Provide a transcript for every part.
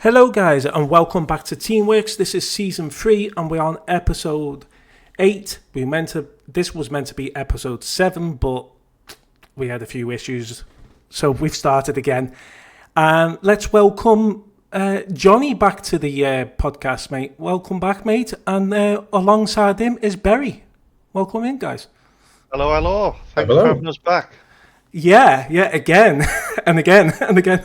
Hello guys and welcome back to Teamworks. This is season 3 and we're on episode 8. This was meant to be episode 7, but we had a few issues, so we've started again. And let's welcome Jonny back to the podcast, mate. Welcome back, mate. And alongside him is Berry. Welcome in, guys. Hello. Thanks for having us back. Yeah, again and again and again.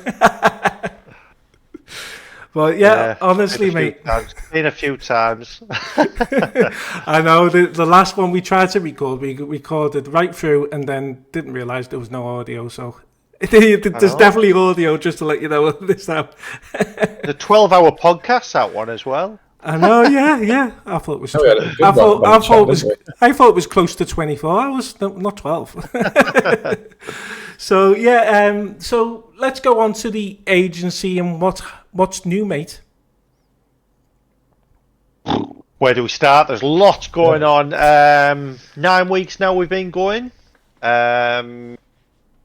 Well, yeah, honestly, mate. Been a few times. I know. The last one we tried to record, we recorded right through and then didn't realise there was no audio. So there's definitely audio, just to let you know this time. The 12-hour podcast, that one as well. I know, yeah. I thought it was. I thought it was close to 24 hours, not 12. So yeah, so let's go on to the agency and what's new, mate. Where do we start? There's lots going on. 9 weeks now we've been going. Prior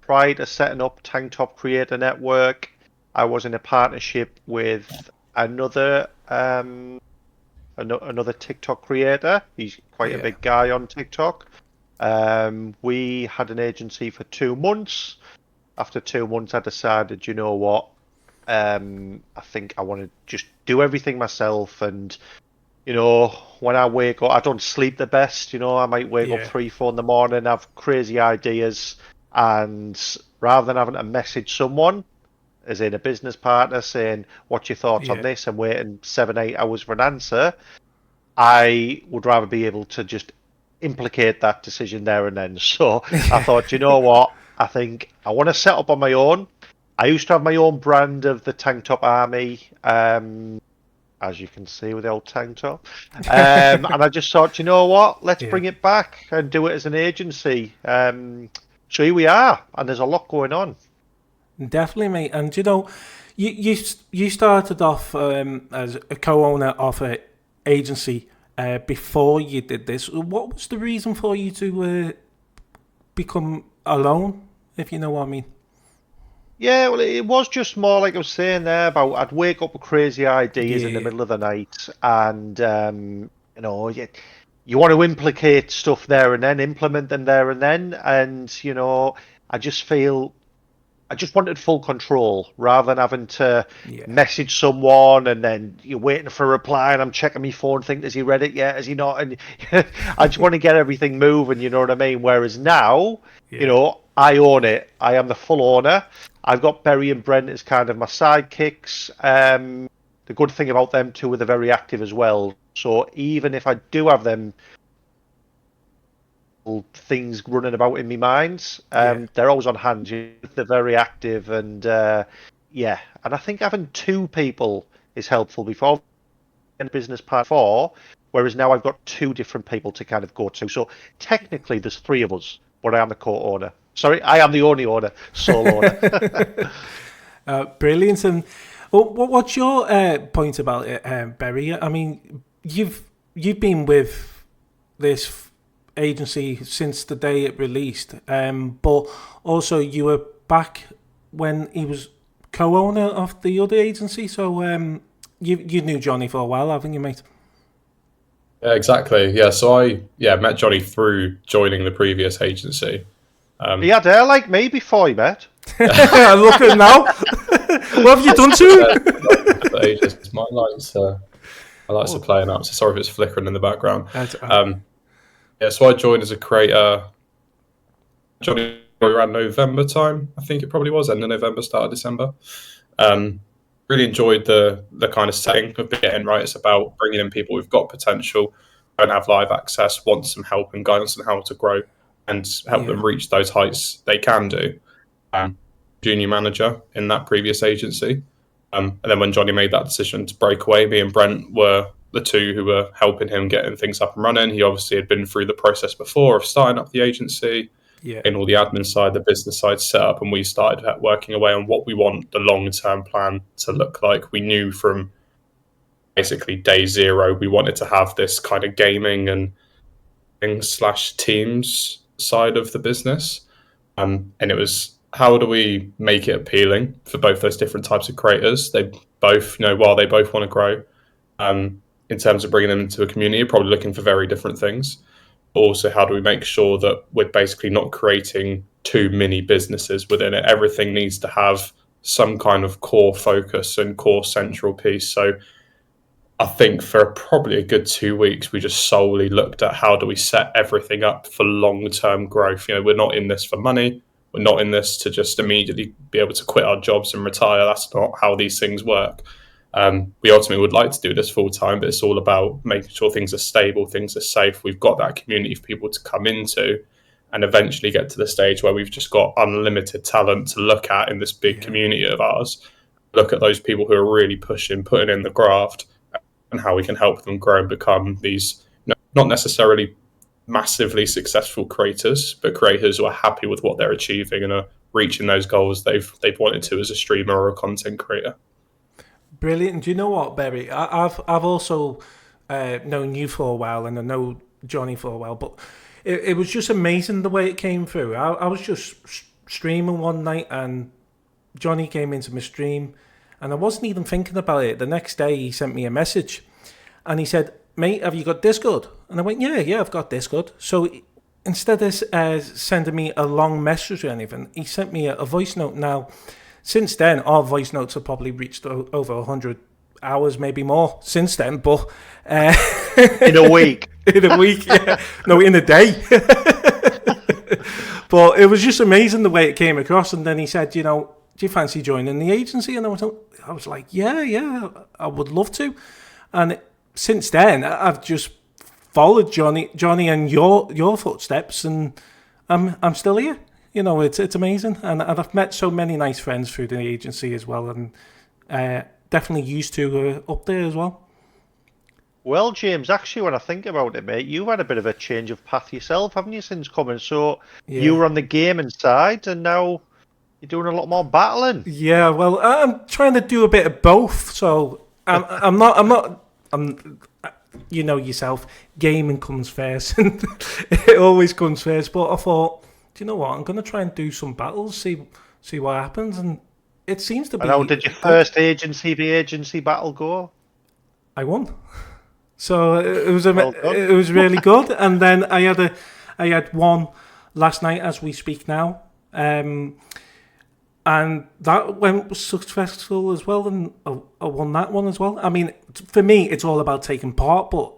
to setting up Tank Top Creator Network, I was in a partnership with another TikTok creator. He's quite a big guy on TikTok. We had an agency for 2 months. After 2 months, I decided, you know what? I think I want to just do everything myself. And, you know, when I wake up, I don't sleep the best. You know, I might wake up 3, 4 in the morning, have crazy ideas. And rather than having to message someone, as in a business partner, saying, what's your thoughts on this, and waiting 7, 8 hours for an answer, I would rather be able to just implicate that decision there and then. So I thought, you know what? I think I want to set up on my own. I used to have my own brand of the Tank Top Army, as you can see with the old tank top. And I just thought, you know what? Let's bring it back and do it as an agency. So here we are, and there's a lot going on. Definitely, mate. And you know, you started off as a co-owner of an agency before you did this. What was the reason for you to become alone, if you know what I mean? Yeah, well, it was just more like I was saying there about I'd wake up with crazy ideas in the middle of the night, and you know, you want to implicate stuff there and then, implement them there and then, and you know, I just wanted full control rather than having to message someone and then you're waiting for a reply and I'm checking my phone, think, has he read it yet? Has he not? And I just want to get everything moving, you know what I mean? Whereas now, you know, I own it. I am the full owner. I've got Berry and Brent as kind of my sidekicks. The good thing about them two are they're very active as well. So even if I do have them things running about in my mind, they're always on hand. They're very active, and and I think having 2 people is helpful. Before in business part 4, whereas now I've got 2 different people to kind of go to. So technically there's 3 of us, but I am the co-owner. Sorry, I am the only owner, sole owner. Brilliant. And what's your point about it, Berry? I mean, you've been with this agency since the day it released, but also you were back when he was co-owner of the other agency, so you knew Jonny for a while, haven't you, mate? Yeah, exactly. Yeah, so I met Jonny through joining the previous agency. He had hair like me before he met. Look at him now. What have you done to him? Ages. My lights are playing up, so sorry if it's flickering in the background. So I joined as a creator. Jonny around November time, I think it probably was, end of November, start of December. Really enjoyed the kind of setting of getting right. It's about bringing in people who've got potential, don't have live access, want some help and guidance on how to grow and help them reach those heights they can do. Junior manager in that previous agency. And then when Jonny made that decision to break away, me and Brent were the 2 who were helping him getting things up and running. He obviously had been through the process before of starting up the agency, in all the admin side, the business side set up, and we started working away on what we want the long-term plan to look like. We knew from basically day 0 we wanted to have this kind of gaming and /teams side of the business, and it was how do we make it appealing for both those different types of creators? They both, while they both want to grow, in terms of bringing them into a community, are probably looking for very different things. Also, how do we make sure that we're basically not creating too many businesses within it? Everything needs to have some kind of core focus and core central piece. So I think for probably a good 2 weeks, we just solely looked at how do we set everything up for long-term growth. We're not in this for money. We're not in this to just immediately be able to quit our jobs and retire. That's not how these things work. We ultimately would like to do this full time, but it's all about making sure things are stable, things are safe. We've got that community for people to come into and eventually get to the stage where we've just got unlimited talent to look at in this big community of ours. Look at those people who are really pushing, putting in the graft, and how we can help them grow and become these, not necessarily massively successful creators, but creators who are happy with what they're achieving and are reaching those goals they've wanted to as a streamer or a content creator. Brilliant. Do you know what, Berry? I've also known you for a while, and I know Jonny for a while, but it was just amazing the way it came through. I was just streaming one night, and Jonny came into my stream, and I wasn't even thinking about it. The next day, he sent me a message, and he said, "Mate, have you got Discord?" And I went, yeah, I've got Discord. So instead of sending me a long message or anything, he sent me a voice note. Now, since then, our voice notes have probably reached over 100 hours, maybe more since then, but... in a week. In a week, yeah. No, in a day. But it was just amazing the way it came across. And then he said, do you fancy joining the agency? And I was like, yeah, I would love to. And since then, I've just followed Jonny and your footsteps, and I'm still here. It's amazing, and I've met so many nice friends through the agency as well, and definitely used to up there as well. Well, James, actually, when I think about it, mate, you've had a bit of a change of path yourself, haven't you, since coming? So you were on the gaming side, and now you're doing a lot more battling. Yeah, well, I'm trying to do a bit of both. So I'm you know yourself, gaming comes first, and it always comes first. But I thought, do you know what? I'm going to try and do some battles, see what happens, and it seems to be. And how did your first agency battle go? I won, so it was really good. And then I had one last night as we speak now, and that went successful as well, and I won that one as well. I mean, for me, it's all about taking part, but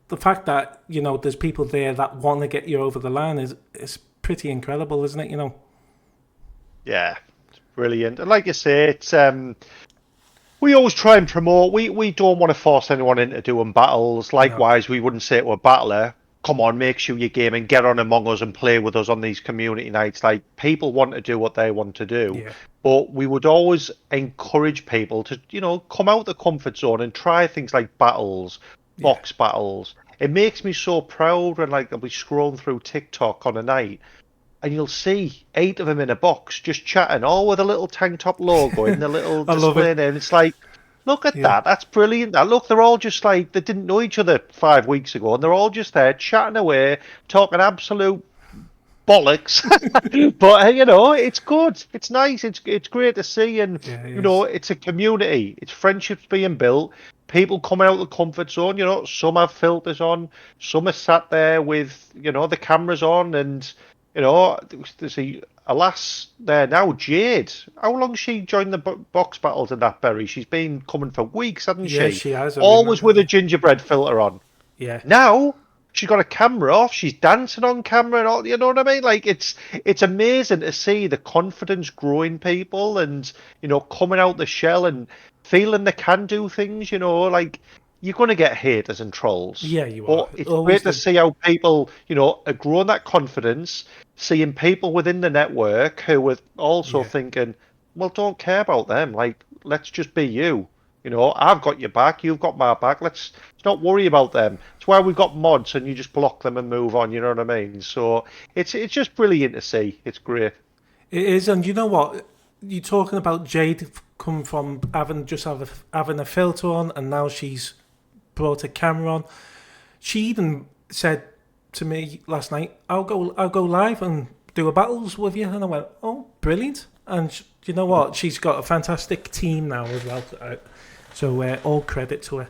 the fact that there's people there that want to get you over the line is pretty incredible, isn't it? Yeah, it's brilliant. And like you say, it's we always try and promote. We don't want to force anyone into doing battles. Likewise, we wouldn't say to a battler, "Come on, make sure you game and get on Among Us and play with us on these community nights." Like, people want to do what they want to do, but we would always encourage people to come out the comfort zone and try things like battles, box battles. It makes me so proud when I'll be scrolling through TikTok on a night, and you'll see 8 of them in a box just chatting, all with a little tank top logo in the little display there. And it's like, look at that. That's brilliant. Look, they're all just they didn't know each other 5 weeks ago, and they're all just there chatting away, talking absolute bollocks. But it's good. It's nice. It's great to see, and it's a community. It's friendships being built. People coming out of the comfort zone. Some have filters on, some are sat there with the cameras on, and there's a lass there now, Jade. How long she joined the box battles and that, Berry? She's been coming for weeks, hasn't she? Yeah, she has. Always with a gingerbread filter on. Yeah. Now she's got a camera off. She's dancing on camera and all. You know what I mean? It's amazing to see the confidence growing people, and coming out the shell and feeling they can do things. You're going to get haters and trolls. Yeah, you are. But it's great to see how people, are growing that confidence, seeing people within the network who are also thinking, well, don't care about them. Let's just be you. I've got your back, you've got my back. Let's not worry about them. It's why we've got mods, and you just block them and move on. You know what I mean? So it's just brilliant to see. It's great. It is, and you know what? You're talking about Jade coming from having a filter on, and now she's brought a camera on. She even said to me last night, I'll go live and do a battles with you. And I went, oh, brilliant. And you know what? She's got a fantastic team now as well. So all credit to her.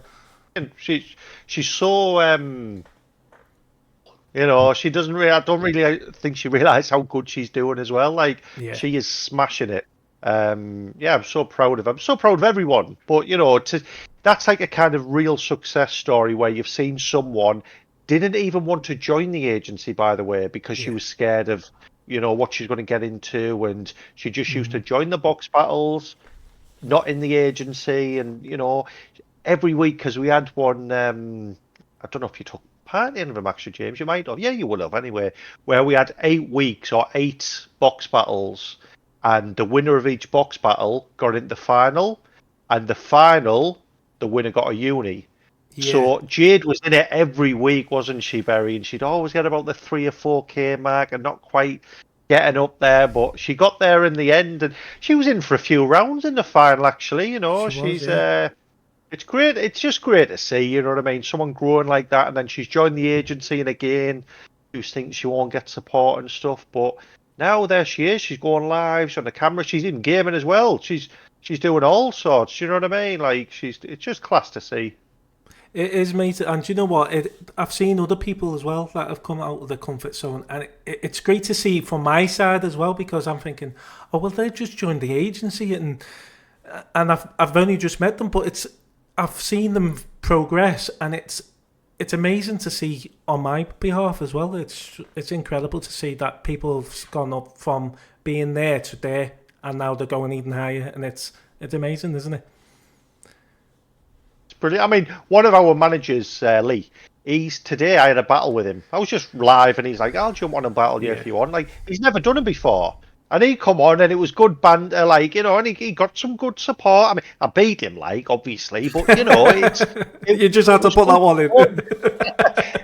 And she's so she doesn't really. I don't really think she realizes how good she's doing as well. Like she is smashing it. I'm so proud of her. I'm so proud of everyone. But that's like a kind of real success story where you've seen someone didn't even want to join the agency, by the way, because she was scared of what she's going to get into, and she just used to join the box battles, not in the agency, and every week, because we had one. I don't know if you took part in them, actually, James. You might have. Yeah, you would have anyway. Where we had 8 weeks or 8 box battles, and the winner of each box battle got into the final, and the final, the winner got a uni. Yeah. So Jade was in it every week, wasn't she, Barry? And she'd always get about the 3 or 4K mark and not quite getting up there, but she got there in the end, and she was in for a few rounds in the final, actually. It's great. It's just great to see, you know what I mean? Someone growing like that, and then she's joined the agency, and again, who thinks she won't get support and stuff, but now there she is. She's going live. She's on the camera. She's in gaming as well. She's doing all sorts. You know what I mean? Like it's just class to see. It is, mate. And you know what? I've seen other people as well that have come out of their comfort zone, and it's great to see from my side as well, because I'm thinking, oh well, they just joined the agency, and I've only just met them, but I've seen them progress, and it's amazing to see on my behalf as well. It's incredible to see that people have gone up from being there to there, and now they're going even higher, and it's amazing, isn't it? It's brilliant. I mean, one of our managers, Lee, today I had a battle with him. I was just live, and he's like, "I'll jump on and battle you if you want." Like, he's never done it before. And he come on, and it was good banter, and he got some good support. I mean, I beat him, obviously, but you just had to put that one in.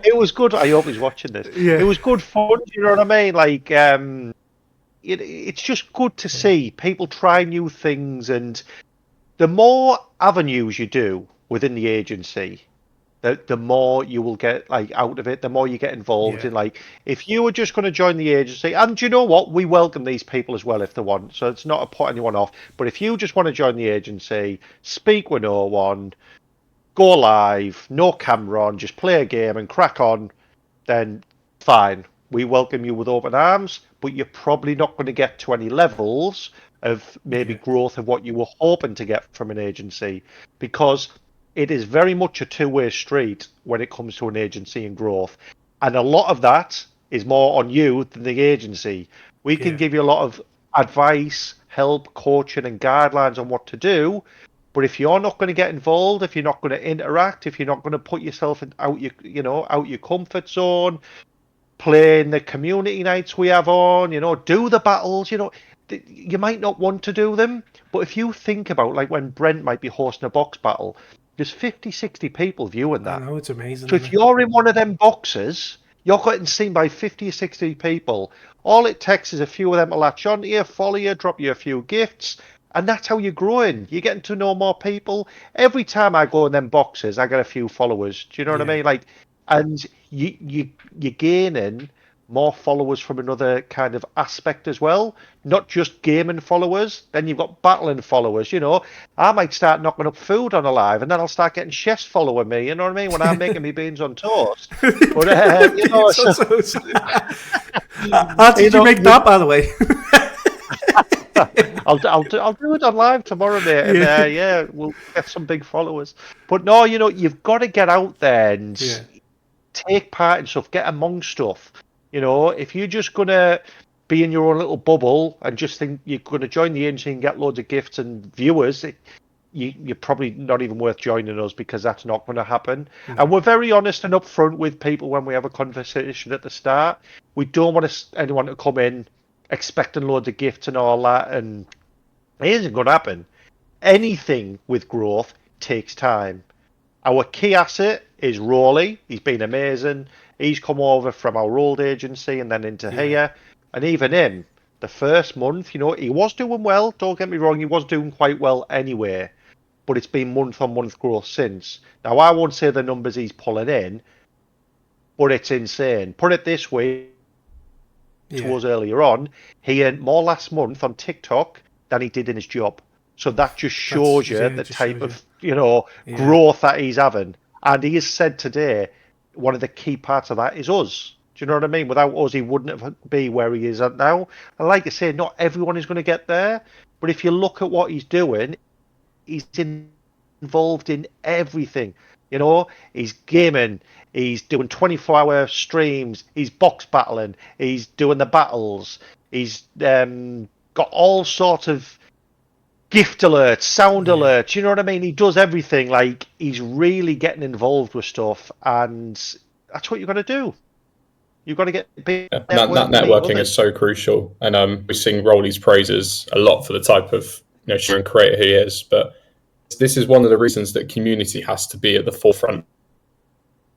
It was good. I hope he's watching this. Yeah. It was good fun. You know what I mean? It's just good to see people try new things, and the more avenues you do within the agency, the more you will get out of it, the more you get involved in. If you were just going to join the agency, and you know what, we welcome these people as well if they want, so it's not to put anyone off, but if you just want to join the agency, speak with no one, go live, no camera on, just play a game and crack on, then fine, we welcome you with open arms, but you're probably not going to get to any levels of maybe growth of what you were hoping to get from an agency, because it is very much a two-way street when it comes to an agency and growth. And a lot of that is more on you than the agency. We can give you a lot of advice, help, coaching and guidelines on what to do. But if you're not going to get involved, if you're not going to interact, if you're not going to put yourself out your comfort zone, play in the community nights we have on, do the battles, you might not want to do them. But if you think about when Brent might be hosting a box battle, there's 50, 60 people viewing that. I know, it's amazing. So if you're in one of them boxes, you're getting seen by 50 or 60 people. All it takes is a few of them to latch on to you, follow you, drop you a few gifts, and that's how you're growing. You're getting to know more people. Every time I go in them boxes, I get a few followers. Do you know what I mean? And you're gaining more followers from another kind of aspect as well, not just gaming followers. Then you've got battling followers. I might start knocking up food on a live, and then I'll start getting chefs following me. You know what I mean? When I'm making me beans on toast. But how did you make that, by the way? I'll do it on live tomorrow, mate. And we'll get some big followers. But no, you've got to get out there and take part in stuff, get among stuff. If you're just going to be in your own little bubble and just think you're going to join the agency and get loads of gifts and viewers, you're probably not even worth joining us, because that's not going to happen. Mm-hmm. And we're very honest and upfront with people when we have a conversation at the start. We don't want anyone to come in expecting loads of gifts and all that, and it isn't going to happen. Anything with growth takes time. Our key asset is Rowley. He's been amazing. He's come over from our old agency and then into here. And even him, the first month, he was doing well. Don't get me wrong, he was doing quite well anyway. But it's been month-on-month growth since. Now, I won't say the numbers he's pulling in, but it's insane. Put it this way, to us earlier on, he earned more last month on TikTok than he did in his job. So that just shows you the type of growth that he's having. And he has said today, one of the key parts of that is us. Do you know what I mean? Without us, he wouldn't have be where he is at now. And like I say, not everyone is going to get there. But if you look at what he's doing, he's involved in everything. He's gaming, he's doing 24-hour streams, he's box battling, he's doing the battles, he's got all sorts of gift alerts, sound alerts, you know what I mean? He does everything. Like, he's really getting involved with stuff, and that's what you've got to do. You've got to get big. That networking is so crucial, and we sing Rolly's praises a lot for the type of sharing creator he is, but this is one of the reasons that community has to be at the forefront.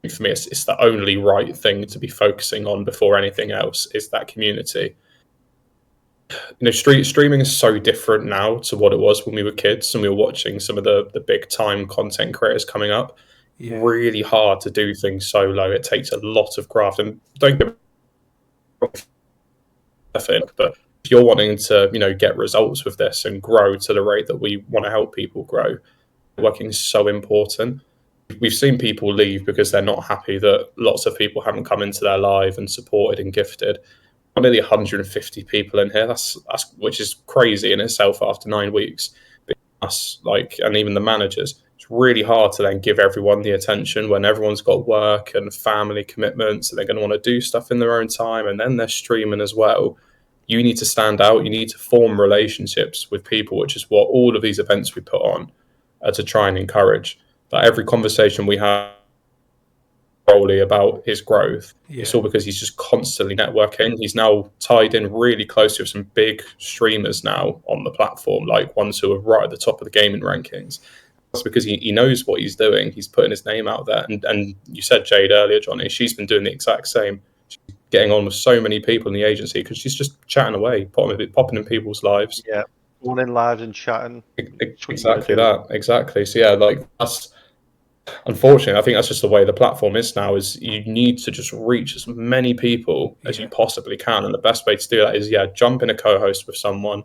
For me, it's the only right thing to be focusing on before anything else is that community. Streaming is so different now to what it was when we were kids and we were watching some of the big time content creators coming up. Really hard to do things solo. It takes a lot of craft, and don't get me wrong, but if you're wanting to, get results with this and grow to the rate that we want to help people grow, networking is so important. We've seen people leave because they're not happy that lots of people haven't come into their live and supported and gifted. Nearly 150 people in here, that's which is crazy in itself after 9 weeks. But and even the managers, it's really hard to then give everyone the attention when everyone's got work and family commitments, and they're going to want to do stuff in their own time, and then they're streaming as well. You need to stand out. You need to form relationships with people, which is what all of these events we put on are to try and encourage. Like every conversation we have about his growth, it's all because he's just constantly networking. He's now tied in really closely with some big streamers now on the platform, like ones who are right at the top of the gaming rankings. That's because he knows what he's doing. He's putting his name out there. And you said Jade earlier, Jonny, she's been doing the exact same. Getting on with so many people in the agency because she's just chatting away, popping in people's lives. Yeah, going in lives and chatting. Exactly that. Exactly. So that's unfortunately, I think that's just the way the platform is now. Is you need to just reach as many people as you possibly can, and the best way to do that is jump in a co-host with someone,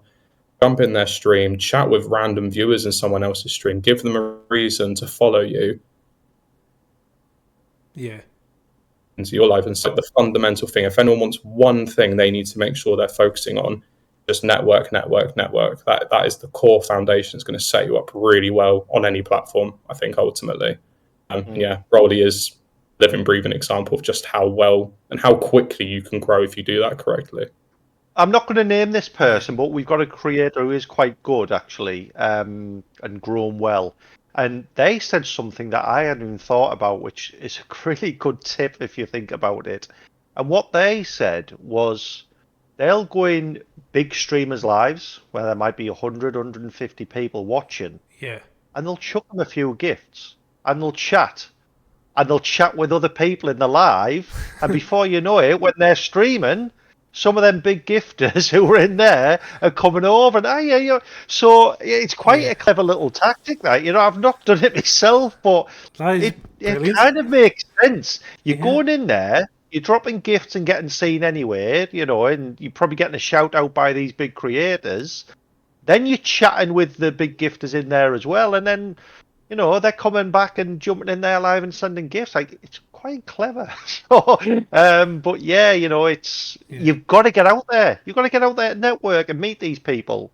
jump in their stream, chat with random viewers in someone else's stream, give them a reason to follow you. Into your life. And so the fundamental thing, if anyone wants one thing they need to make sure they're focusing on, just network. That is the core foundation. It's going to set you up really well on any platform, I think, ultimately. Rolly is a living, breathing example of just how well and how quickly you can grow if you do that correctly. I'm not going to name this person, but we've got a creator who is quite good, actually, and grown well. And they said something that I hadn't even thought about, which is a really good tip if you think about it. And what they said was they'll go in big streamers' lives where there might be 100, 150 people watching. And they'll chuck them a few gifts and they'll chat. And they'll chat with other people in the live. And before you know it, when they're streaming, some of them big gifters who were in there are coming over, and so it's quite a clever little tactic. That I've not done it myself, but it kind of makes sense. You're going in there, you're dropping gifts and getting seen anyway, and you're probably getting a shout out by these big creators. Then you're chatting with the big gifters in there as well, and then they're coming back and jumping in there live and sending gifts. Like, it's quite clever. So, but it's you've got to get out there. You've got to get out there, network, and meet these people.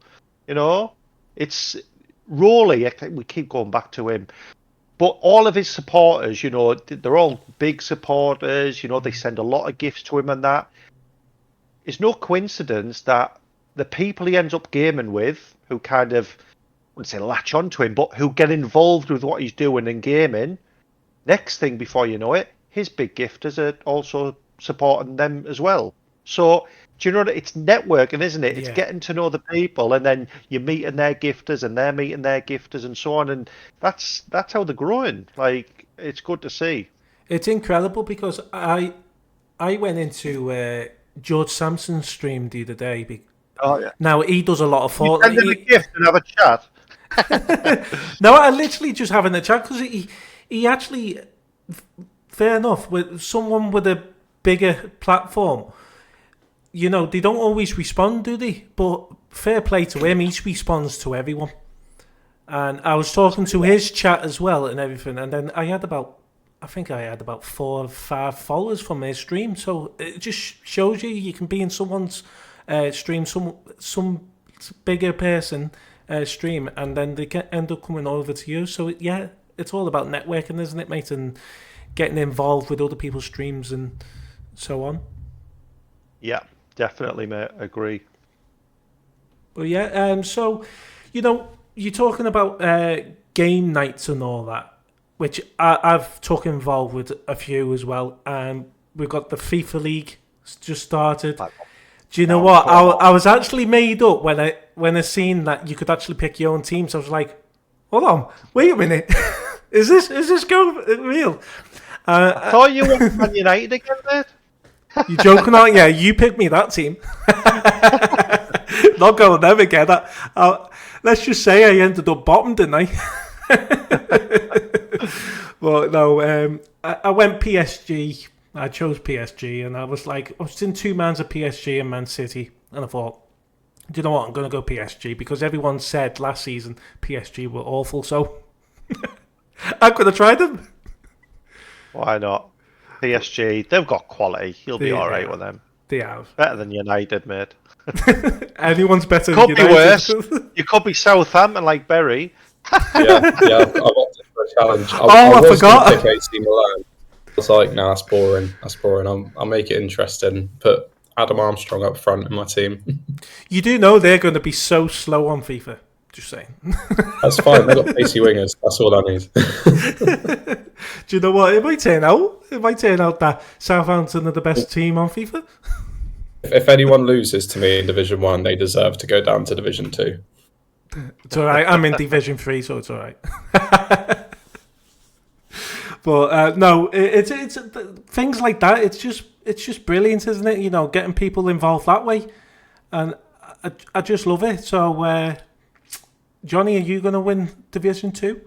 It's Rolly. We keep going back to him, but all of his supporters, they're all big supporters. They send a lot of gifts to him, and that. It's no coincidence that the people he ends up gaming with, who kind of, I wouldn't say latch onto him, but who get involved with what he's doing in gaming, next thing before you know it, his big gifters are also supporting them as well. So, do you know what? It's networking, isn't it? It's getting to know the people, and then you're meeting their gifters, and they're meeting their gifters, and so on. And that's how they're growing. Like, it's good to see. It's incredible because I went into George Sampson's stream the other day. Now, he does a lot of Fortnite. You send him a gift and have a chat. No, I literally just having a chat because he actually, fair enough, with someone with a bigger platform, they don't always respond, do they? But fair play to him, he responds to everyone. And I was talking to his chat as well and everything, and then I had about 4 or 5 followers from his stream. So it just shows you can be in someone's stream, some bigger person stream, and then they can end up coming over to you. So it's all about networking, isn't it, mate? And getting involved with other people's streams and so on. Yeah, definitely, mate. Agree. But yeah, so you're talking about game nights and all that, which I've took involved with a few as well. We've got the FIFA League just started. Do you know what? I was actually made up when I seen that you could actually pick your own teams. I was like, hold on, wait a minute, is this go real? I thought you were Man United again, mate. You joking, aren't you? You picked me that team. Not going them again. Let's just say I ended up bottom, didn't I? But no, I went PSG. I chose PSG, and I was in 2 mans of PSG and Man City, and I thought, do you know what? I'm going to go PSG because everyone said last season PSG were awful, so I could have tried them. Why not? PSG, they've got quality. You'll be all right with them. They have. Better than United, mate. Anyone's better than United. Could be worse. You could be Southampton like Berry. Yeah, I wanted for a challenge. I forgot. Pick AC Milan. I was like, no, that's boring. I'll make it interesting. Put Adam Armstrong up front in my team. You do know they're going to be so slow on FIFA. Just saying. That's fine. They've got pacey wingers. That's all I need. Do you know what? It might turn out that Southampton are the best team on FIFA. If anyone loses to me in Division 1, they deserve to go down to Division 2. It's all right. I'm in Division 3, so it's all right. But no, it's things like that. It's just brilliant, isn't it? Getting people involved that way, and I just love it. So, Jonny, are you going to win Division 2?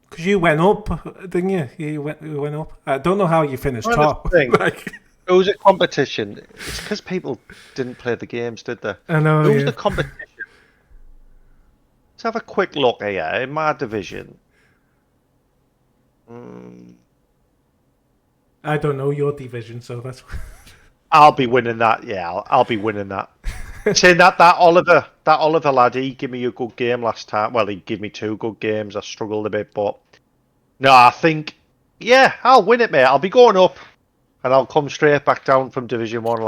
Because you went up, didn't you? You went up. I don't know how you finished top. It was a competition. It's because people didn't play the games, did they? I know. It was the competition. Let's have a quick look here in my division. I don't know your division, so that's. I'll be winning that. Yeah, I'll be winning that. Saying that Oliver lad, he gave me a good game last time. Well, he gave me 2 good games. I struggled a bit, but no, I think I'll win it, mate. I'll be going up, and I'll come straight back down from Division 1.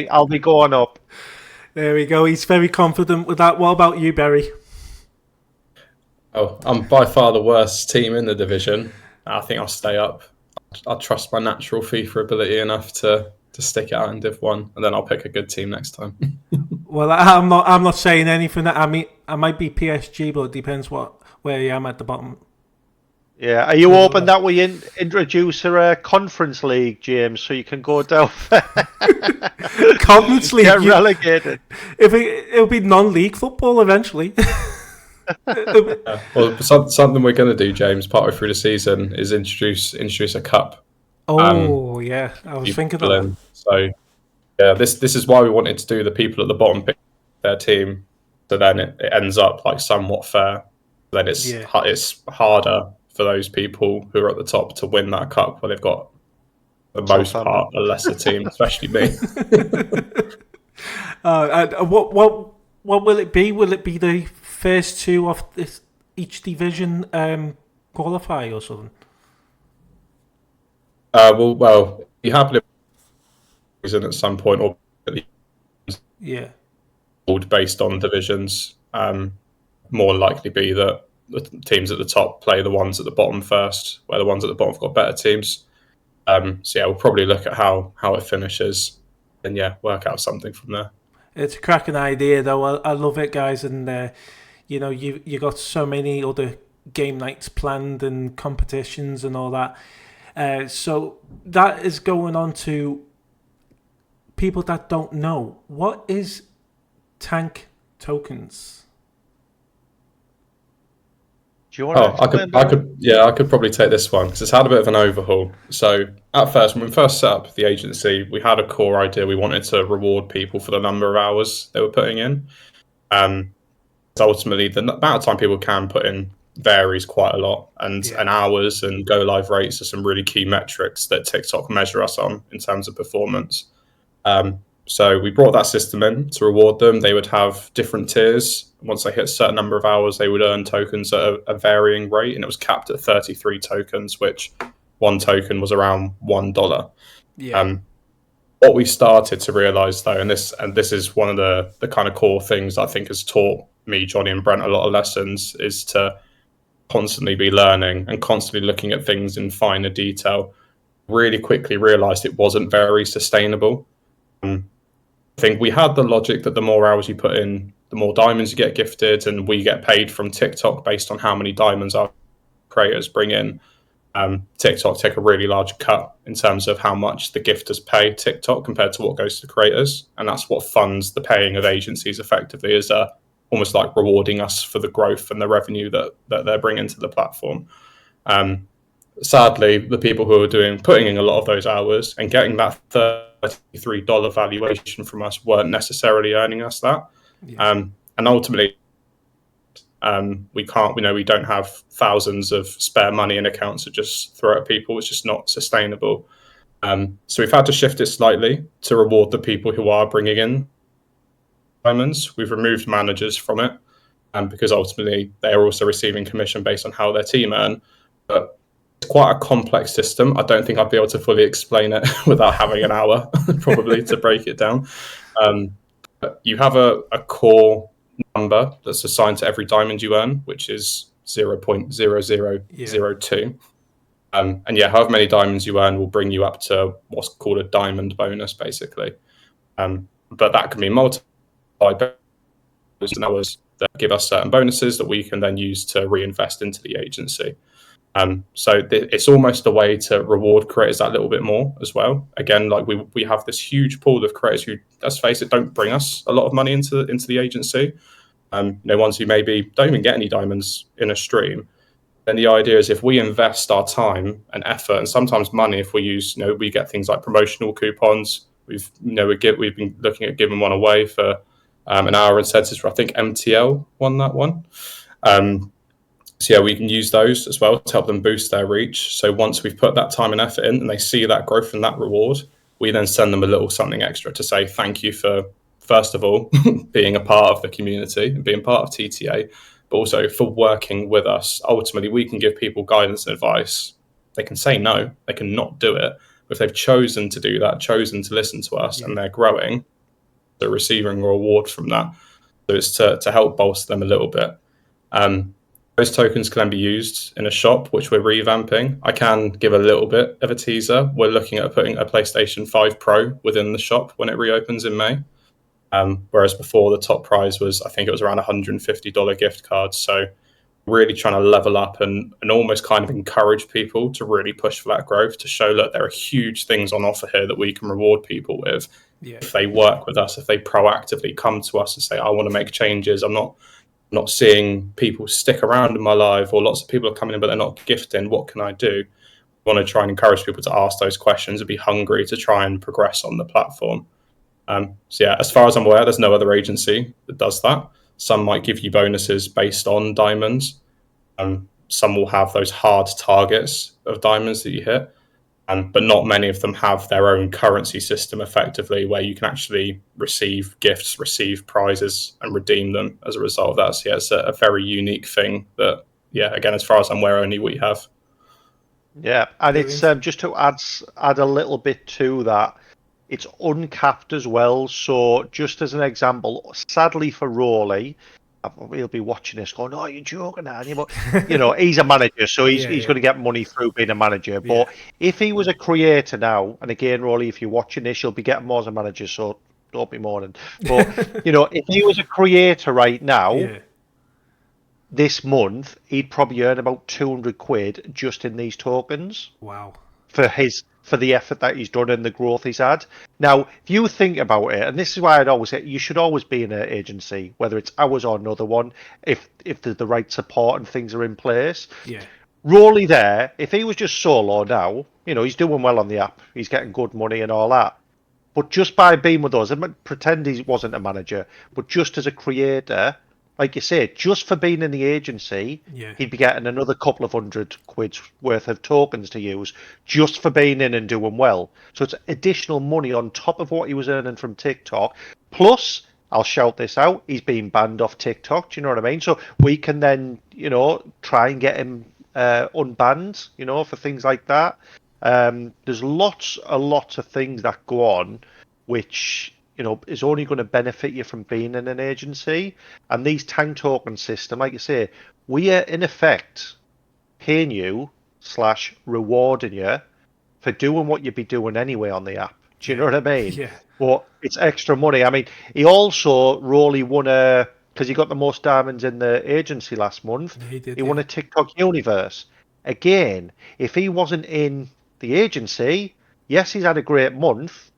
I'll be going up. There we go. He's very confident with that. What about you, Barry? Oh, I'm by far the worst team in the division. I think I'll stay up. I trust my natural FIFA ability enough to stick it out in Div 1, and then I'll pick a good team next time. Well, I'm not saying anything. I mean, I might be PSG, but it depends where I am at the bottom. Yeah, are you hoping that we introduce a conference league, James, so you can go down there? Conference league, get relegated. It'll be non-league football eventually. Well, something we're going to do, James, partway through the season is introduce a cup. Oh, yeah, I was thinking of that. So, yeah, this is why we wanted to do the people at the bottom pick their team, so then it ends up somewhat fair. Then it's harder for those people who are at the top to win that cup, where they've got the most part a lesser team, especially me. What will it be? Will it be the first 2 of each division qualify or something? Well, you happily at some point, or based on divisions. More likely be that the teams at the top play the ones at the bottom first, where the ones at the bottom have got better teams. We'll probably look at how it finishes, and work out something from there. It's a cracking idea, though. I love it, guys, and you got so many other game nights planned and competitions and all that. So that is going on to people that don't know. What is tank tokens? you want to explain? I could probably take this one because it's had a bit of an overhaul. So at first, when we first set up the agency, we had a core idea. We wanted to reward people for the number of hours they were putting in. So ultimately, the amount of time people can put in varies quite a lot, and hours and go live rates are some really key metrics that TikTok measure us on in terms of performance. So we brought that system in to reward them. They would have different tiers. Once they hit a certain number of hours, they would earn tokens at a varying rate, and it was capped at 33 tokens, which one token was around $1. What we started to realize, though, and this is one of the kind of core things I think has taught me, Jonny, and Brent a lot of lessons, is to constantly be learning and constantly looking at things in finer detail. Really quickly realized it wasn't very sustainable. I think we had the logic that the more hours you put in, the more diamonds you get gifted, and we get paid from TikTok based on how many diamonds our creators bring in. TikTok take a really large cut in terms of how much the gifters pay TikTok compared to what goes to creators, and that's what funds the paying of agencies effectively, is almost like rewarding us for the growth and the revenue that they're bringing to the platform. Sadly, the people who are putting in a lot of those hours and getting that $33 valuation from us weren't necessarily earning us that. And ultimately, we don't have thousands of spare money in accounts to just throw at people. It's just not sustainable. So we've had to shift it slightly to reward the people who are bringing in diamonds. We've removed managers from it, because ultimately they are also receiving commission based on how their team earn. But it's quite a complex system. I don't think I'd be able to fully explain it without having an hour, probably, to break it down. But you have a core number that's assigned to every diamond you earn, which is 0.0002. And however many diamonds you earn will bring you up to what's called a diamond bonus, basically. But that can be multiplied by hours that give us certain bonuses that we can then use to reinvest into the agency. So it's almost a way to reward creators that little bit more as well. Again, like we have this huge pool of creators who, let's face it, don't bring us a lot of money into the agency. Ones who maybe don't even get any diamonds in a stream. Then the idea is, if we invest our time and effort and sometimes money, if we use, we get things like promotional coupons. We've been looking at giving one away for an hour incentives for, I think MTL won that one. So we can use those as well to help them boost their reach. So once we've put that time and effort in and they see that growth and that reward, we then send them a little something extra to say thank you for, first of all, being a part of the community and being part of TTA, but also for working with us. Ultimately, we can give people guidance and advice. They can say no, they can not do it. But if they've chosen to do that, chosen to listen to us, and they're growing, they're receiving a reward from that. So it's to help bolster them a little bit. Those tokens can be used in a shop, which we're revamping. I can give a little bit of a teaser. We're looking at putting a PlayStation 5 Pro within the shop when it reopens in May. Whereas before, the top prize was, I think it was around $150 gift card. So really trying to level up and almost kind of encourage people to really push for that growth, to show that there are huge things on offer here that we can reward people with. If they work with us, if they proactively come to us and say, I want to make changes, I'm not seeing people stick around in my life, or lots of people are coming in but they're not gifting, what can I do? We want to try and encourage people to ask those questions and be hungry to try and progress on the platform. As far as I'm aware, there's no other agency that does that. Some might give you bonuses based on diamonds. Some will have those hard targets of diamonds that you hit. But not many of them have their own currency system effectively, where you can actually receive gifts, receive prizes, and redeem them as a result of that. So it's a very unique thing that, again, as far as I'm aware, only we have. Yeah, and it's just to add a little bit to that, it's uncapped as well. So just as an example, sadly for Rowley, he'll be watching this going, oh, you're joking, aren't you? But, he's a manager, so he's going to get money through being a manager. But if he was a creator now, and again, Rowley, if you're watching this, you'll be getting more as a manager, so don't be mourning. But, if he was a creator right now, this month, he'd probably earn about 200 quid just in these tokens. Wow. For his for the effort that he's done and the growth he's had. Now, if you think about it, and this is why I'd always say you should always be in an agency, whether it's ours or another one, if the right support and things are in place. Yeah. Rolly there, if he was just solo now, he's doing well on the app. He's getting good money and all that. But just by being with us, and pretend he wasn't a manager, but just as a creator, like you say, just for being in the agency, he'd be getting another couple of £100 worth of tokens to use just for being in and doing well. So it's additional money on top of what he was earning from TikTok. Plus, I'll shout this out, he's been banned off TikTok. Do you know what I mean? So we can then, try and get him unbanned, for things like that. There's a lot of things that go on, which is only going to benefit you from being in an agency. And these tank token system, like you say, we are in effect paying you / rewarding you for doing what you'd be doing anyway on the app. Do you know what I mean? Yeah. But it's extra money. I mean, he also Rolly won because he got the most diamonds in the agency last month. Yeah, he won a TikTok universe. Again, if he wasn't in the agency, yes, he's had a great month,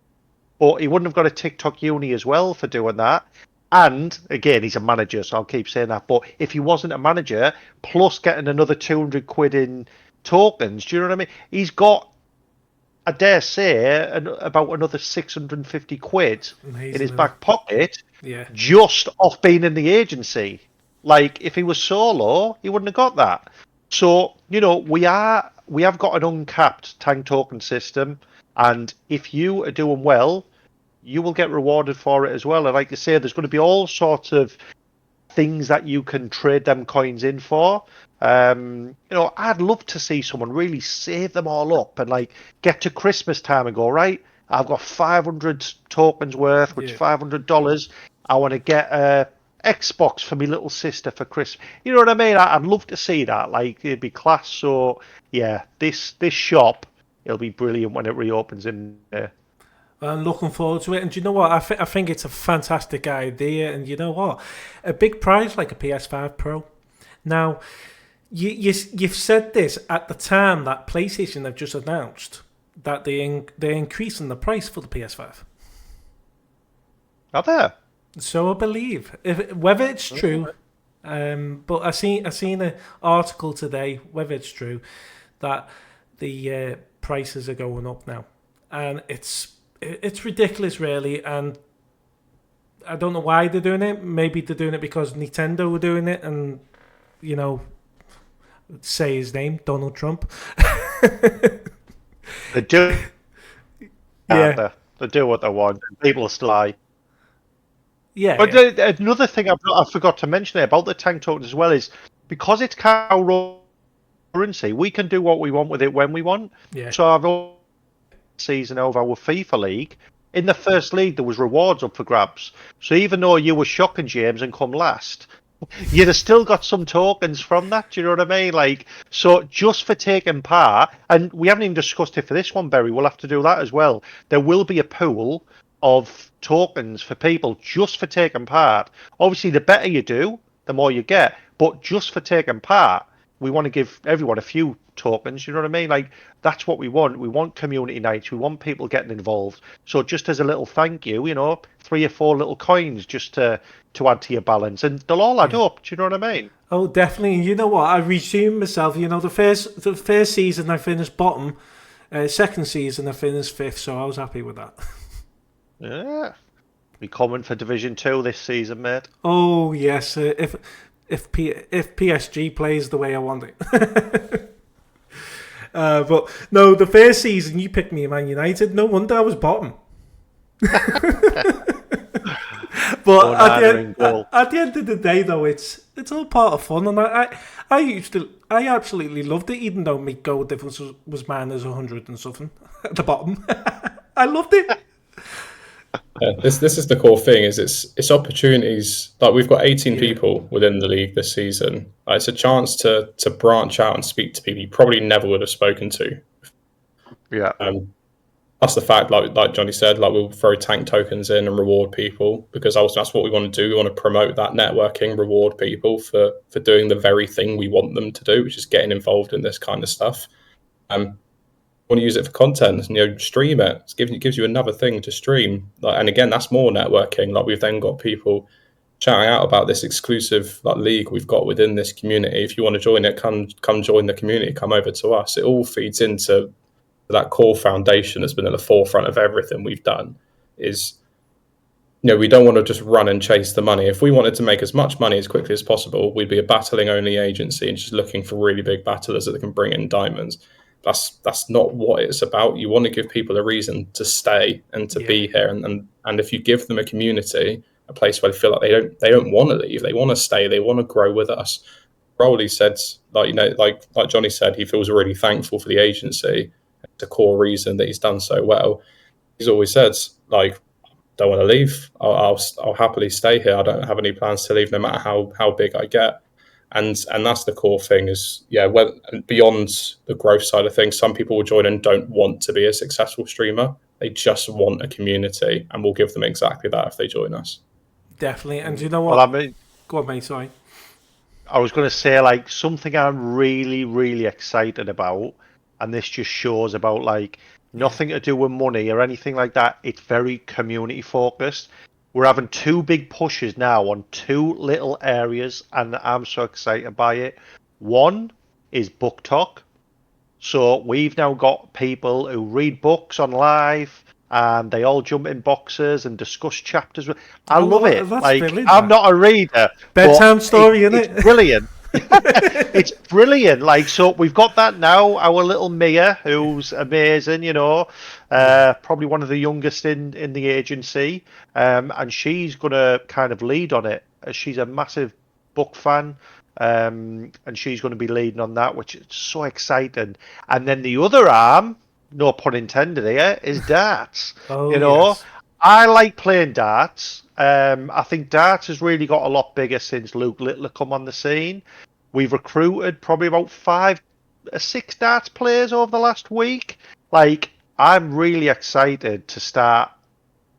but he wouldn't have got a TikTok uni as well for doing that. And again, he's a manager, so I'll keep saying that. But if he wasn't a manager, plus getting another £200 in tokens, do you know what I mean? He's got, I dare say, about another £650 in his back pocket, just off being in the agency. Like, if he was solo, he wouldn't have got that. So, we have got an uncapped tank token system, and if you are doing well, you will get rewarded for it as well. And like I say, there's going to be all sorts of things that you can trade them coins in for. I'd love to see someone really save them all up and like get to Christmas time and go, right, I've got 500 tokens worth, which is $500. I want to get a Xbox for my little sister for Christmas. You know what I mean? I'd love to see that. Like, it'd be class. So yeah, this shop, it'll be brilliant when it reopens in there. I'm looking forward to it. And do you know what? I think it's a fantastic idea. And you know what? A big prize like a PS5 Pro. Now, you've said this at the time that PlayStation have just announced that they're increasing the price for the PS5. Are there? So I believe. Whether it's true, but I seen an article today, whether it's true, that the prices are going up now. And it's ridiculous, really, and I don't know why they're doing it. Maybe they're doing it because Nintendo were doing it, and say his name, Donald Trump. They do. They do what they want, and people still lie. Yeah. But another thing I forgot to mention there about the tank tokens as well is because it's cow currency, we can do what we want with it when we want. Yeah. So I've season of our FIFA league, in the first league there was rewards up for grabs. So even though you were shocking James and come last, you'd have still got some tokens from that. Do you know what I mean? Like, so just for taking part, and we haven't even discussed it for this one, Barry, we'll have to do that as well. There will be a pool of tokens for people just for taking part. Obviously, the better you do, the more you get. But just for taking part, we want to give everyone a few tokens. You know what I mean? Like, that's what we want. We want community nights. We want people getting involved. So just as a little thank you, 3 or 4 little coins just to add to your balance, and they'll all add up. Do you know what I mean? Oh, definitely. And you know what? I resumed myself. The first season I finished bottom. Second season I finished 5th, so I was happy with that. Yeah, we coming for Division 2 this season, mate. Oh yes, if PSG plays the way I want it. But no, the first season you picked me in Man United. No wonder I was bottom. But at the end of the day, though, it's all part of fun, and I absolutely loved it, even though my goal difference was minus 100 and something at the bottom. I loved it. Yeah, this is the core thing. Is it's opportunities. Like, we've got 18 people within the league this season. It's a chance to branch out and speak to people you probably never would have spoken to. Yeah. That's the fact. Like Jonny said, like, we'll throw tank tokens in and reward people, because that's what we want to do. We want to promote that networking, reward people for doing the very thing we want them to do, which is getting involved in this kind of stuff. want to use it for content, stream it. It gives you another thing to stream. And again, that's more networking. We've then got people shouting out about this exclusive league we've got within this community. If you want to join it, come join the community. Come over to us. It all feeds into that core foundation that's been at the forefront of everything we've done. Is we don't want to just run and chase the money. If we wanted to make as much money as quickly as possible, we'd be a battling only agency and just looking for really big battlers that can bring in diamonds. That's not what it's about. You want to give people a reason to stay and to be here, and if you give them a community, a place where they feel like they don't want to leave, they want to stay, they want to grow with us. Rowley said, like Jonny said, he feels really thankful for the agency. It's a core reason that he's done so well. He's always said, don't want to leave. I'll happily stay here. I don't have any plans to leave, no matter how big I get. And that's the core thing is, beyond the growth side of things, some people will join and don't want to be a successful streamer. They just want a community, and we'll give them exactly that if they join us. Definitely. And you know what? Well, go on, mate, sorry. I was going to say, something I'm really, really excited about, and this just shows about, nothing to do with money or anything like that. It's very community focused. We're having 2 big pushes now on 2 little areas, and I'm so excited by it. One is book talk. So we've now got people who read books on live, and they all jump in boxes and discuss chapters. I love it. I'm not a reader. Bedtime story, innit? It's brilliant. It's brilliant. So we've got that now. Our little Mia, who's amazing, probably one of the youngest in the agency, and she's gonna kind of lead on it. She's a massive book fan, and she's going to be leading on that, which is so exciting. And then the other arm, no pun intended here, is darts. Yes. I like playing darts. I think darts has really got a lot bigger since Luke Littler come on the scene. We've recruited probably about 5 or 6 darts players over the last week. I'm really excited to start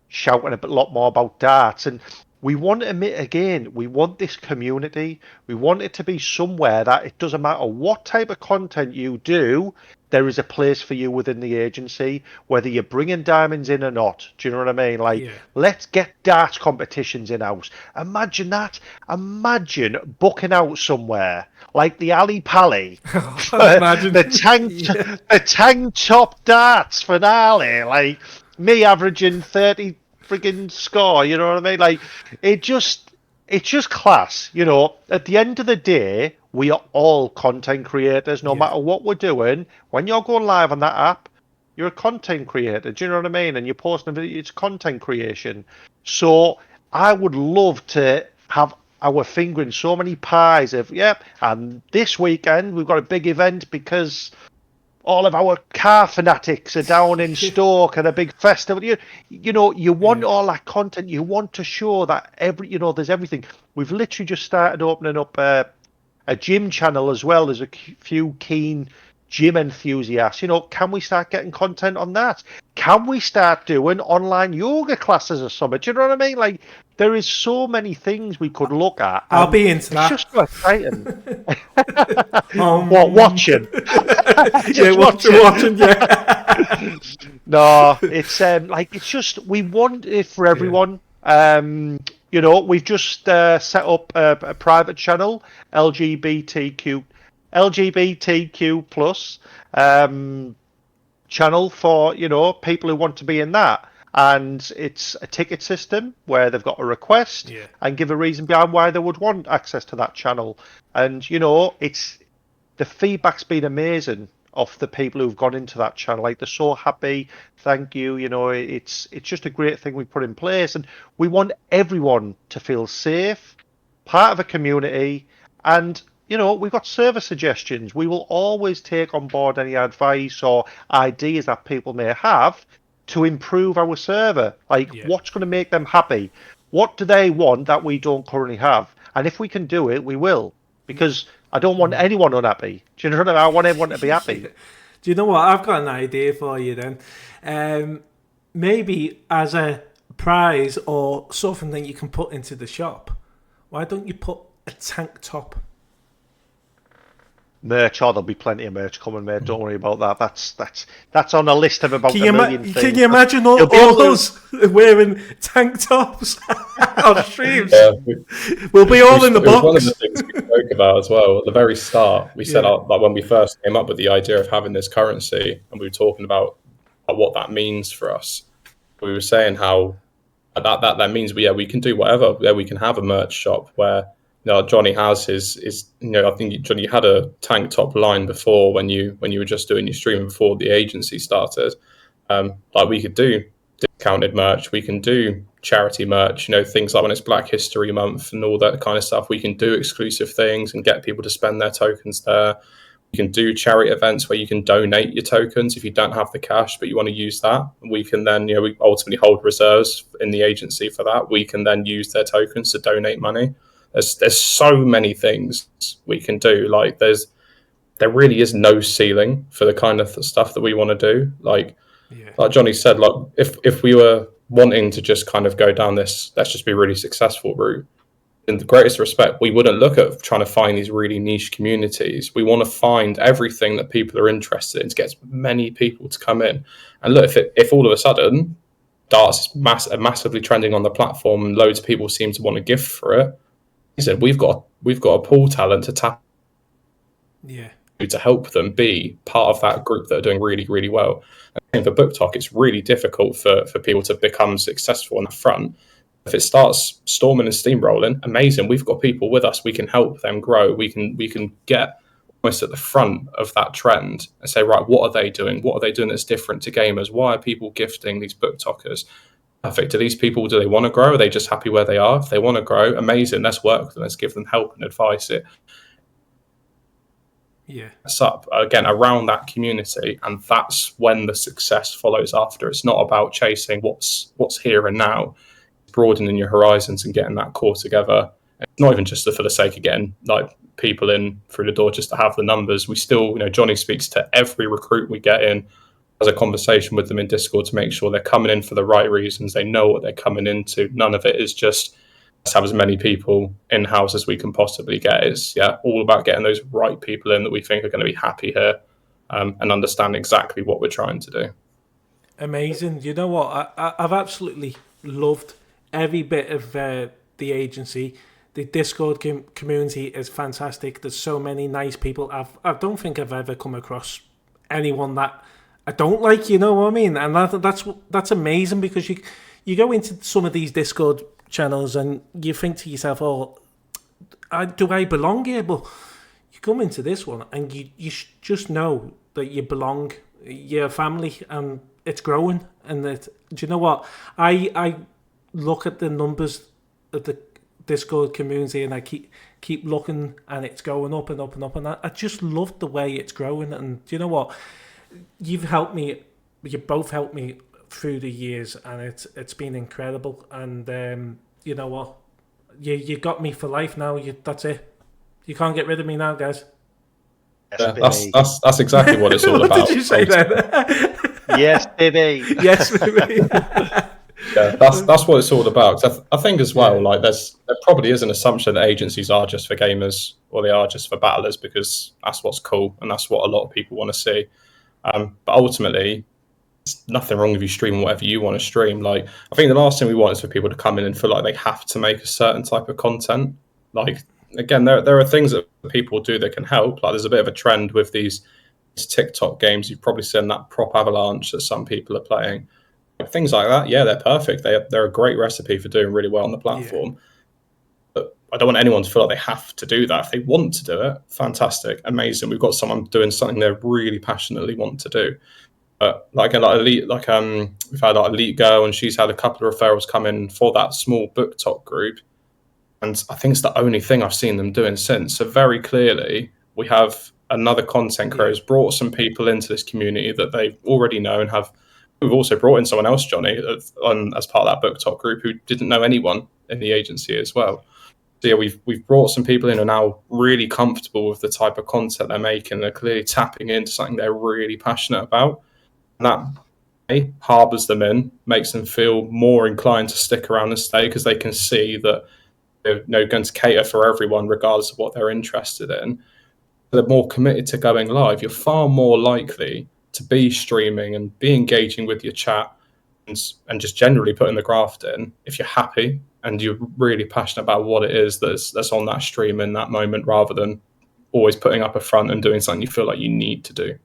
shouting a lot more about darts. And we want to admit again, we want this community. We want it to be somewhere that it doesn't matter what type of content you do, there is a place for you within the agency, whether you're bringing diamonds in or not. Do you know what I mean? Let's get darts competitions in-house. Imagine that. Imagine booking out somewhere like the Ali Pally, the tank top darts finale, me averaging 30 friggin' score, you know what I mean? It's just class, At the end of the day, we are all content creators, no matter what we're doing. When you're going live on that app, you're a content creator. Do you know what I mean? And you're posting a video, it's content creation. So I would love to have our finger in so many pies of, and this weekend we've got a big event because all of our car fanatics are down in Stoke at a big festival. You want all that content. You want to show that there's everything. We've literally just started opening up a gym channel as well. There's a few keen gym enthusiasts. Can we start getting content on that? Can we start doing online yoga classes or something? Do you know what I mean? There is so many things we could look at. I'll be into that. It's just so exciting. What, watching? Watching, yeah. No, it's just, we want it for everyone. We've just set up a private channel, LGBTQ plus channel for people who want to be in that, and it's a ticket system where they've got a request and give a reason behind why they would want access to that channel. And it's the feedback's been amazing of the people who've gone into that channel. They're so happy. Thank you. It's just a great thing we put in place, and we want everyone to feel safe, part of a community. And we've got server suggestions. We will always take on board any advice or ideas that people may have to improve our server. What's going to make them happy? What do they want that we don't currently have? And if we can do it, we will. Because I don't want anyone unhappy. Do you know what I mean? I want everyone to be happy. Do you know what? I've got an idea for you then. Maybe as a prize or something that you can put into the shop, why don't you put a tank top? merch. Oh, there'll be plenty of merch coming, mate. Don't worry about that. That's on a list of about Can a million you, things. can you imagine all us wearing tank tops on streams? Yeah, We'll be all in the it was box. one of the things we spoke about as well at the very start. We said, like when we first came up with the idea of having this currency, and we were talking about what that means for us. We were saying how that means we can do whatever. Yeah, we can have a merch shop where Jonny has his I think Jonny had a tank top line before when you were just doing your streaming before the agency started. Like we could do discounted merch, we can do charity merch, things like when it's Black History Month and all that kind of stuff. We can do exclusive things and get people to spend their tokens there. You can do charity events where you can donate your tokens if you don't have the cash, but you want to use that. We can then, we ultimately hold reserves in the agency for that. We can then use their tokens to donate money. There's so many things we can do. Like there really is no ceiling for the kind of stuff that we want to do. Like Jonny said, like if we were wanting to just kind of go down this, let's just be really successful route, in the greatest respect, we wouldn't look at trying to find these really niche communities. We want to find everything that people are interested in to get as many people to come in. And look, if all of a sudden darts is massively trending on the platform and loads of people seem to want to gift for it, he said we've got a pool talent to tap to help them be part of that group that are doing really, really well. And for Book Talk, it's really difficult for people to become successful on the front. If it starts storming and steamrolling, amazing. We've got people with us. We can help them grow. We can get almost at the front of that trend and say, right, what are they doing? What are they doing that's different to gamers? Why are people gifting these Book Talkers? Perfect. Do these people, do they want to grow? Are they just happy where they are? If they want to grow, amazing. Let's work with them. Let's give them help and advice. It's up again around that community, and that's when the success follows after. It's not about chasing what's here and now. Broadening your horizons and getting that core together. It's not even just for the sake of getting like people in through the door just to have the numbers. We still, Jonny speaks to every recruit we get in, has a conversation with them in Discord to make sure they're coming in for the right reasons. They know what they're coming into. None of it is just let's have as many people in-house as we can possibly get. It's all about getting those right people in that we think are going to be happy here and understand exactly what we're trying to do. Amazing. You know what? I've absolutely loved every bit of the agency. The Discord community is fantastic. There's so many nice people. I don't think I've ever come across anyone that I don't like. You know what I mean? And that's amazing, because you go into some of these Discord channels and you think to yourself, "Oh, do I belong here?" But you come into this one and you just know that you belong. You're a family, and it's growing. And do you know what? I look at the numbers of the Discord community and I keep looking, and it's going up and up and up, and I just love the way it's growing. And do you know what? You both helped me through the years, and it's been incredible. And you know what? You got me for life now. That's it. You can't get rid of me now, guys. Yeah, that's exactly what it's all what about. What did you say then? Yes, baby. Yes, baby. Yeah, that's what it's all about. I think as well, like there probably is an assumption that agencies are just for gamers or they are just for battlers, because that's what's cool and that's what a lot of people want to see. But ultimately, there's nothing wrong with you streaming whatever you want to stream. Like I think the last thing we want is for people to come in and feel like they have to make a certain type of content. Like again, there are things that people do that can help. Like there's a bit of a trend with these TikTok games. You've probably seen that Prop Avalanche that some people are playing. Things like that, they're perfect. They're a great recipe for doing really well on the platform. But I don't want anyone to feel like they have to do that. If they want to do it, fantastic, amazing. We've got someone doing something they really passionately want to do. But we've had Elite Girl, and she's had a couple of referrals come in for that small Book Talk group, and I think it's the only thing I've seen them doing since. So very clearly, we have another content creator who's brought some people into this community that they already know and have. We've also brought in someone else, Jonny, as part of that Book Talk group who didn't know anyone in the agency as well. So we've brought some people in who are now really comfortable with the type of content they're making. They're clearly tapping into something they're really passionate about. And that harbours them in, makes them feel more inclined to stick around and stay, because they can see that they're going to cater for everyone regardless of what they're interested in. they're more committed to going live, you're far more likely to be streaming and be engaging with your chat and just generally putting the graft in if you're happy and you're really passionate about what it is that's on that stream in that moment, rather than always putting up a front and doing something you feel like you need to do.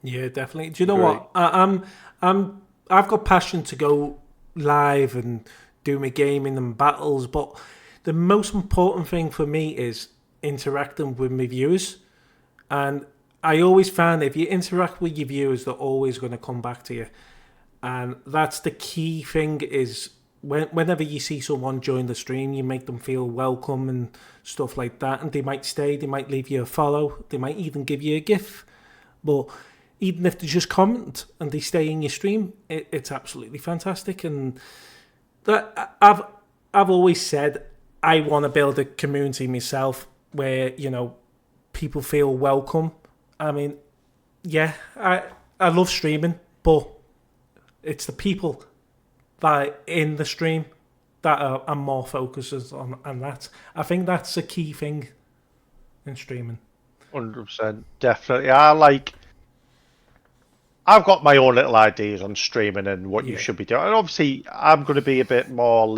Yeah, definitely. Do you know what? I've got passion to go live and do my gaming and battles, but the most important thing for me is interacting with my viewers. And I always find if you interact with your viewers, they're always going to come back to you. And that's the key thing is whenever you see someone join the stream, you make them feel welcome and stuff like that. And they might stay, they might leave you a follow, they might even give you a gift. But even if they just comment and they stay in your stream, it's absolutely fantastic. And that I've always said I want to build a community myself where, you know, people feel welcome. I mean, yeah, I love streaming, but it's the people that are in the stream that I'm more focused on that. I think that's a key thing in streaming. 100%, definitely. I've got my own little ideas on streaming and what you should be doing. And obviously, I'm going to be a bit more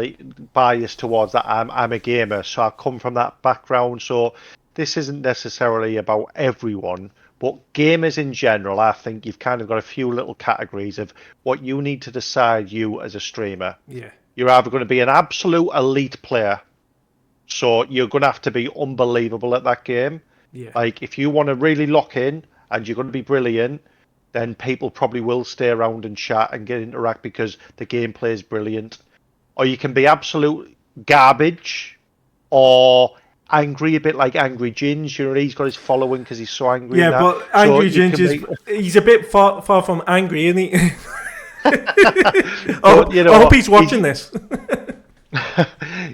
biased towards that. I'm a gamer, so I come from that background. So this isn't necessarily about everyone, but gamers in general, I think you've kind of got a few little categories of what you need to decide you as a streamer. Yeah. You're either going to be an absolute elite player, so you're going to have to be unbelievable at that game. Yeah. Like, if you want to really lock in and you're going to be brilliant, then people probably will stay around and chat and interact because the gameplay is brilliant. Or you can be absolute garbage or angry, a bit like Angry Ginge. You know, he's got his following because he's so angry. Yeah, but Angry Ginge he's a bit far from angry, isn't he? I hope he's watching this.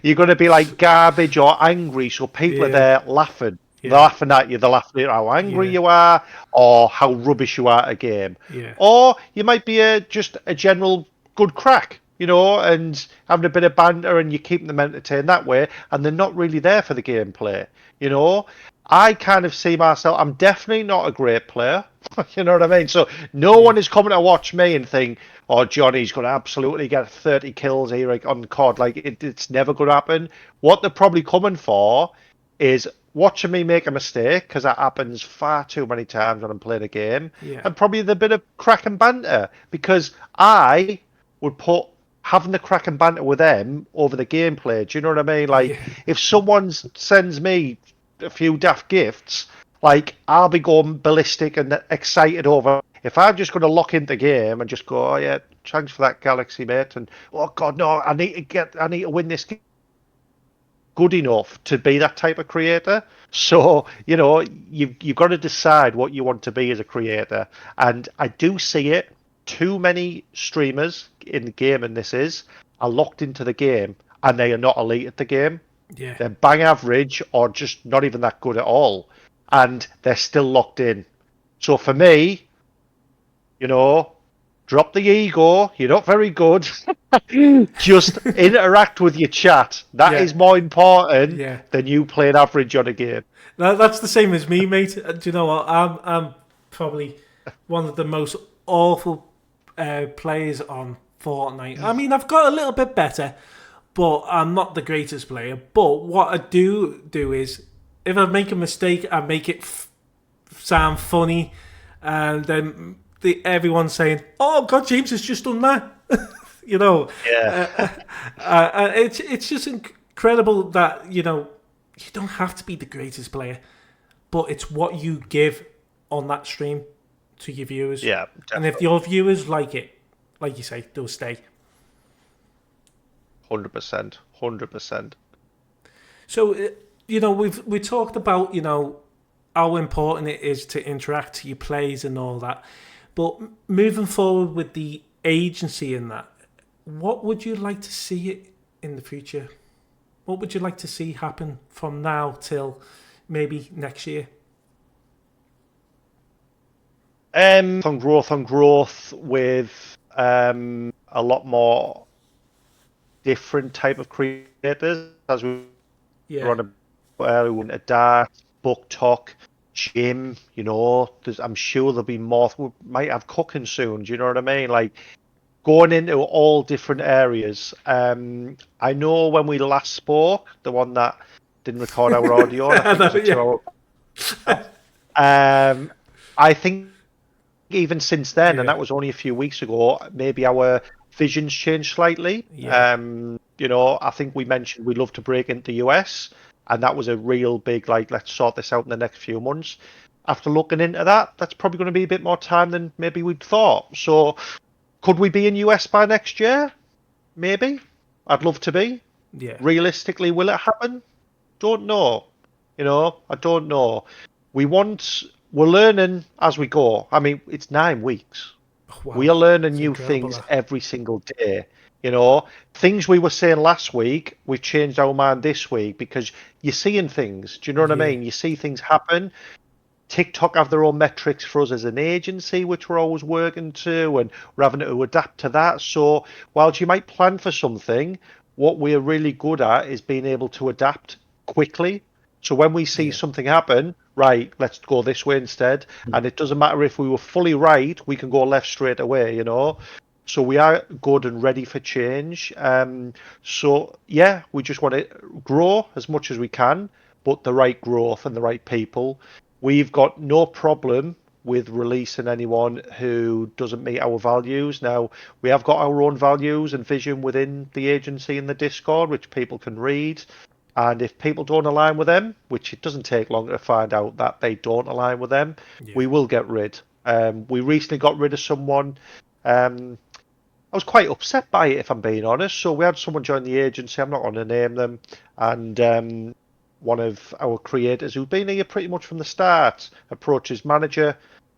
You're going to be like garbage or angry, so people are there laughing. Yeah. They're laughing at you. They're laughing at how angry you are or how rubbish you are at a game. Yeah. Or you might be just a general good crack, you know, and having a bit of banter and you're keeping them entertained that way, and they're not really there for the gameplay, you know. I kind of see myself, I'm definitely not a great player, you know what I mean? So no one is coming to watch me and think, oh, Johnny's going to absolutely get 30 kills here on COD. Like, it's never going to happen. What they're probably coming for is watching me make a mistake, because that happens far too many times when I'm playing a game, and probably the bit of crack and banter, because I would put having the crack and banter with them over the gameplay. Do you know what I mean? Like, if someone sends me a few daft gifts, like, I'll be going ballistic and excited over. If I'm just going to lock into the game and just go, oh yeah, thanks for that, Galaxy mate, and oh god, no, I need to win this game. Good enough to be that type of creator. So, you know, you've got to decide what you want to be as a creator. And I do see it. Too many streamers in the game, and are locked into the game, and they are not elite at the game. Yeah. They're bang average or just not even that good at all. And they're still locked in. So for me, you know, drop the ego. You're not very good. Just interact with your chat. That is more important than you playing average on a game. That's the same as me, mate. Do you know what? I'm probably one of the most awful players on Fortnite. I mean, I've got a little bit better, but I'm not the greatest player. But what I do is, if I make a mistake, I make it sound funny, and then everyone's saying, "Oh God, James has just done that." You know, it's just incredible that, you know, you don't have to be the greatest player, but it's what you give on that stream to your viewers. Yeah, definitely. And if your viewers like it, like you say, they'll stay. 100%, 100%. So, you know, we talked about, you know, how important it is to interact to your plays and all that, but moving forward with the agency in that, what would you like to see it in the future? What would you like to see happen from now till maybe next year? On growth with a lot more different type of creators, as we run a dart, book talk, gym, you know, I'm sure there'll be more. We might have cooking soon. Do you know what I mean? Like going into all different areas. I know when we last spoke, the one that didn't record our audio, and I think it was a 2 hour. I think even since then, and that was only a few weeks ago, maybe our vision's changed slightly. Yeah. You know, I think we mentioned we'd love to break into the US, and that was a real big, like, let's sort this out in the next few months. After looking into that, that's probably going to be a bit more time than maybe we'd thought. So, could we be in US by next year? Maybe. I'd love to be. Yeah. Realistically, will it happen? Don't know. You know, I don't know. We're learning as we go. I mean, it's 9 weeks. Oh, wow. We are learning It's new incredible, things that. every single day. You know, things we were saying last week, we've changed our mind this week because you're seeing things. Do you know what I Yeah. mean? You see things happen. TikTok have their own metrics for us as an agency, which we're always working to, and we're having to adapt to that. So, whilst you might plan for something, what we're really good at is being able to adapt quickly. So, when we see Yeah. something happen, right, let's go this way instead. And it doesn't matter if we were fully right, we can go left straight away, you know. So, we are good and ready for change. So, yeah, we just want to grow as much as we can, but the right growth and the right people. We've got no problem with releasing anyone who doesn't meet our values. Now, we have got our own values and vision within the agency and the Discord, which people can read. And if people don't align with them, which it doesn't take long to find out that they don't align with them, we will get rid. We recently got rid of someone. I was quite upset by it, if I'm being honest. So we had someone join the agency. I'm not going to name them. And one of our creators who'd been here pretty much from the start approached his manager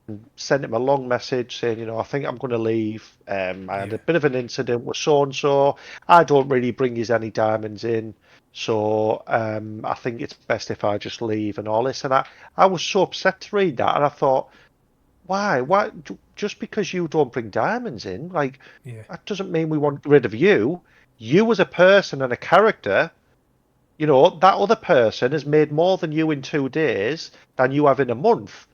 and sent him a long message saying, you know, I think I'm going to leave. I had a bit of an incident with so and so. I don't really bring you any diamonds in, so I think it's best if I just leave and all this. And I was so upset to read that, and I thought, why? Why? Just because you don't bring diamonds in, like that doesn't mean we want rid of you. You as a person and a character. You know, that other person has made more than you in 2 days than you have in a month.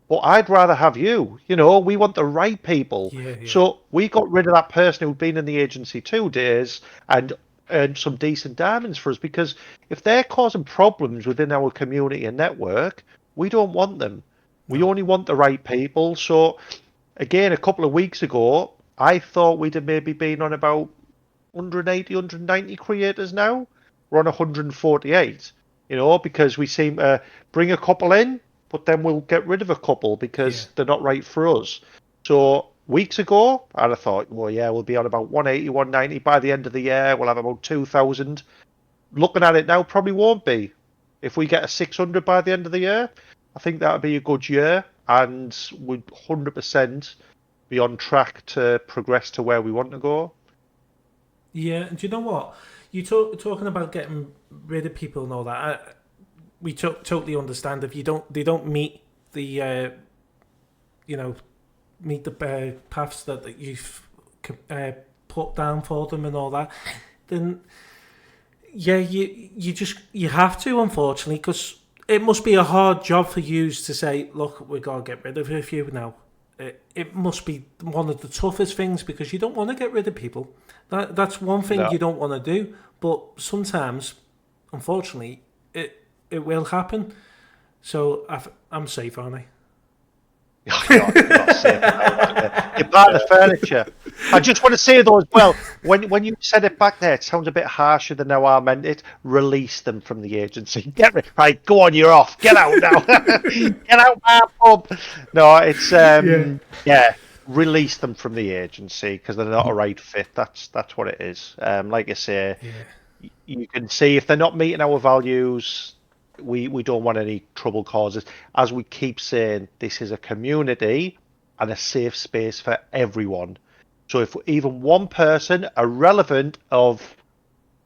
But I'd rather have you. You know, we want the right people. So we got rid of that person who'd been in the agency 2 days and earned some decent diamonds for us, because if they're causing problems within our community and network, we don't want them. We only want the right people. So, again, a couple of weeks ago, I thought we'd have maybe been on about 180, 190 creators now. We're on 148, you know, because we seem to bring a couple in, but then we'll get rid of a couple because they're not right for us. So weeks ago, I'd have thought, well, yeah, we'll be on about 180, 190 by the end of the year. We'll have about 2,000. Looking at it now, probably won't be. If we get a 600 by the end of the year, I think that would be a good year, and we'd 100% be on track to progress to where we want to go. Yeah, and do you know what? You talking about getting rid of people and all that. We totally understand if they don't meet the meet the paths that you've put down for them and all that. Then you have to, unfortunately, because it must be a hard job for you to say, look, we're gonna get rid of a few now. It must be one of the toughest things, because you don't want to get rid of people. That's one thing you don't want to do, but sometimes, unfortunately, it will happen. So I'm safe, aren't I? You're not safe. You're part of the furniture. I just want to say though as well, when you said it back there, it sounds a bit harsher than how I meant it. Release them from the agency. Right, go on, you're off. Get out now. Get out my pub. No, it's release them from the agency because they're not a right fit. That's what it is. Like I say, you can see if they're not meeting our values. We don't want any trouble causes. As we keep saying, this is a community and a safe space for everyone. So if even one person, irrelevant of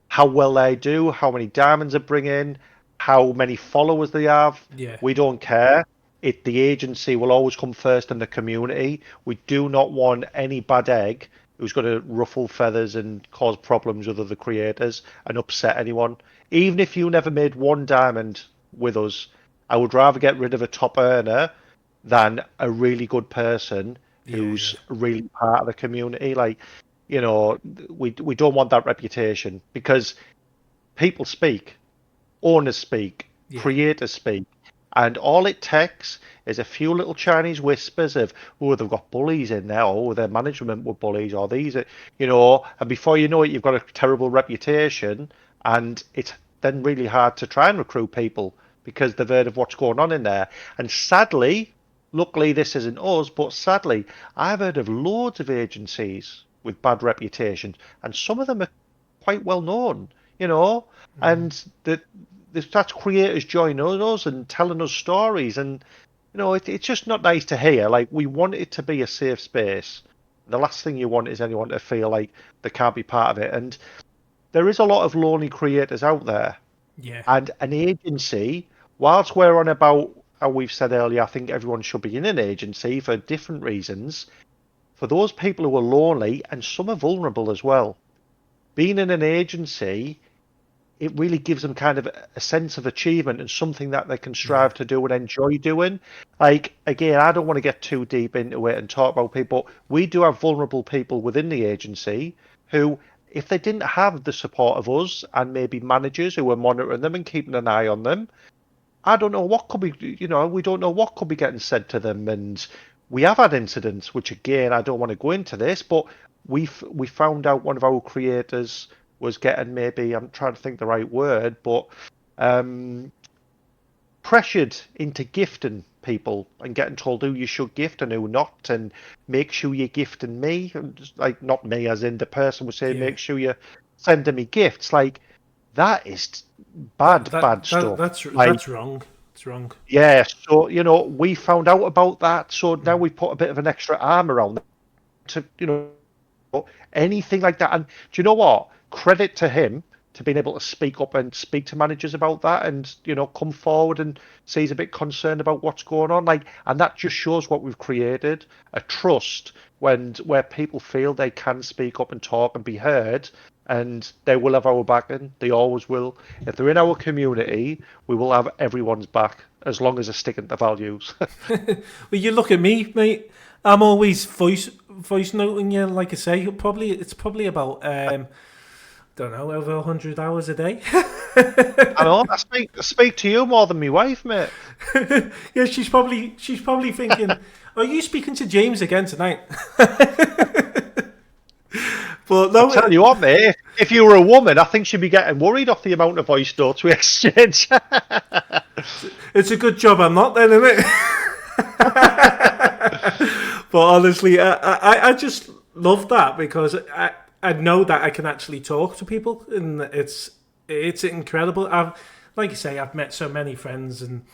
how well they do, how many diamonds they bring in, how many followers they have, we don't care. The agency will always come first in the community. We do not want any bad egg who's going to ruffle feathers and cause problems with other creators and upset anyone. Even if you never made one diamond with us I would rather get rid of a top earner than a really good person who's really part of the community. Like, you know, we don't want that reputation, because people speak, owners speak, creators speak, and all it takes is a few little Chinese whispers of, oh, they've got bullies in there, or their management were bullies, or these are, you know, and before you know it, you've got a terrible reputation, and it's then really hard to try and recruit people because they've heard of what's going on in there. And sadly, luckily this isn't us, but sadly, I've heard of loads of agencies with bad reputations, and some of them are quite well known, you know, and that's creators joining us and telling us stories, and you know, it's just not nice to hear. Like, we want it to be a safe space. The last thing you want is anyone to feel like they can't be part of it. And there is a lot of lonely creators out there. Yeah. And an agency, whilst we're on about, how we've said earlier, I think everyone should be in an agency for different reasons. For those people who are lonely, and some are vulnerable as well, being in an agency, it really gives them kind of a sense of achievement and something that they can strive to do and enjoy doing. Like, again, I don't want to get too deep into it and talk about people. We do have vulnerable people within the agency who, if they didn't have the support of us and maybe managers who are monitoring them and keeping an eye on them, I don't know what could be, you know, we don't know what could be getting said to them. And we have had incidents, which again, I don't want to go into this, but we found out one of our creators was getting, maybe, I'm trying to think the right word, but pressured into gifting people and getting told who you should gift and who not, and make sure you're gifting me, and just, like, not me as in the person was saying, make sure you're sending me gifts. Like, that is bad stuff. That's wrong. It's wrong. Yeah, so, you know, we found out about that, so now we put a bit of an extra arm around them to, you know, anything like that. And do you know what? Credit to him to being able to speak up and speak to managers about that, and, you know, come forward and say he's a bit concerned about what's going on. Like, and that just shows what we've created, a trust where people feel they can speak up and talk and be heard, and they will have our backing. They always will. If they're in our community, we will have everyone's back, as long as they're sticking to values. Well, you look at me, mate. I'm always voice noting you. Like I say, it's probably about don't know, over 100 hours a day. I know. I speak to you more than my wife, mate. Yeah, she's probably thinking, "Are you speaking to James again tonight?" But no, I'll tell you what, mate. If you were a woman, I think she'd be getting worried off the amount of voice notes we exchange. It's a good job I'm not, then, isn't it? But honestly, I just love that, because I know that I can actually talk to people, and it's incredible. Like you say, I've met so many friends, and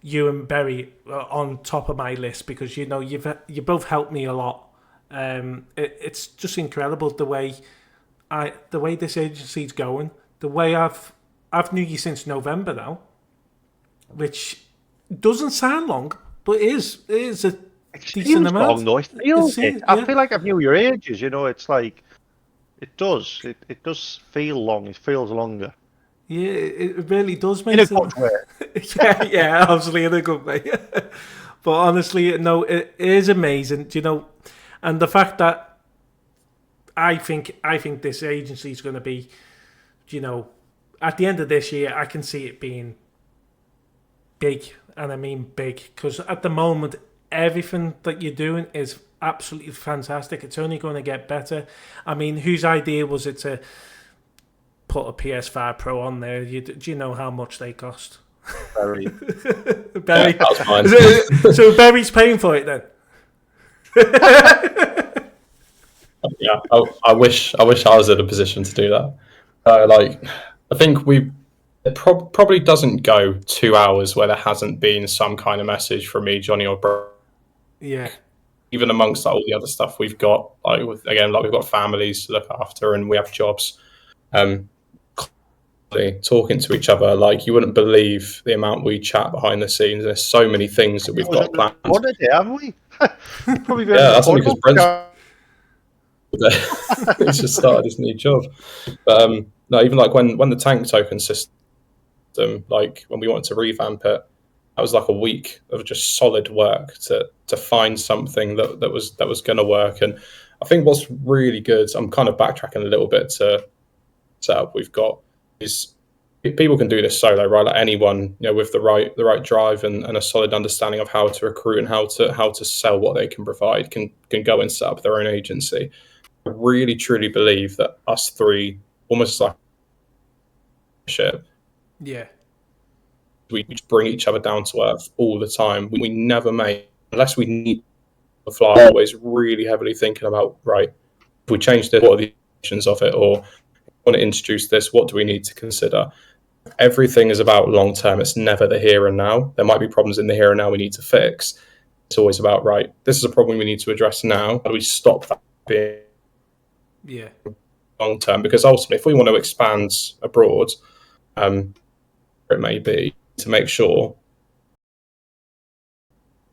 you and Berry are on top of my list, because, you know, you both helped me a lot. It's just incredible the way this agency's going. The way I've knew you since November now, which doesn't sound long, but it is a decent amount. Long, though. I feel like I've knew your ages. You know, it's like, it does. It does feel long. It feels longer. Yeah, it really does, mate. In a good way. yeah, obviously in a good way. But honestly, no, it is amazing. You know, and the fact that I think this agency is going to be, you know, at the end of this year, I can see it being big, and I mean big, because at the moment, everything that you're doing is absolutely fantastic. It's only going to get better. I mean, whose idea was it to put a PS5 Pro on there? Do you know how much they cost? Barry. Barry. Yeah, that's fine. So Barry's paying for it then? Yeah, I wish I was in a position to do that. I think it probably doesn't go 2 hours where there hasn't been some kind of message from me, Jonny, or Bro. Yeah. Even amongst all the other stuff we've got, we've got families to look after, and we have jobs. Talking to each other, like, you wouldn't believe the amount we chat behind the scenes. There's so many things that we've got planned. What a day, haven't we? Probably that's only because Brent's he's just started his new job. But no, even like when the tank token system, like when we wanted to revamp it, that was like a week of just solid work to find something that was going to work. And I think what's really good, I'm kind of backtracking a little bit to setup we've got, is people can do this solo, right? Like anyone, with the right drive and a solid understanding of how to recruit and how to sell what they can provide can go and set up their own agency. I really truly believe that us three, almost like ship, we just bring each other down to earth all the time. We never make, unless we need the fly, always really heavily thinking about, right, if we change this, what are the options of it, or want to introduce this, what do we need to consider? Everything is about long term. It's never the here and now. There might be problems in the here and now we need to fix. It's always about, right, this is a problem we need to address now. How do we stop that being long term? Because ultimately, if we want to expand abroad, it may be to make sure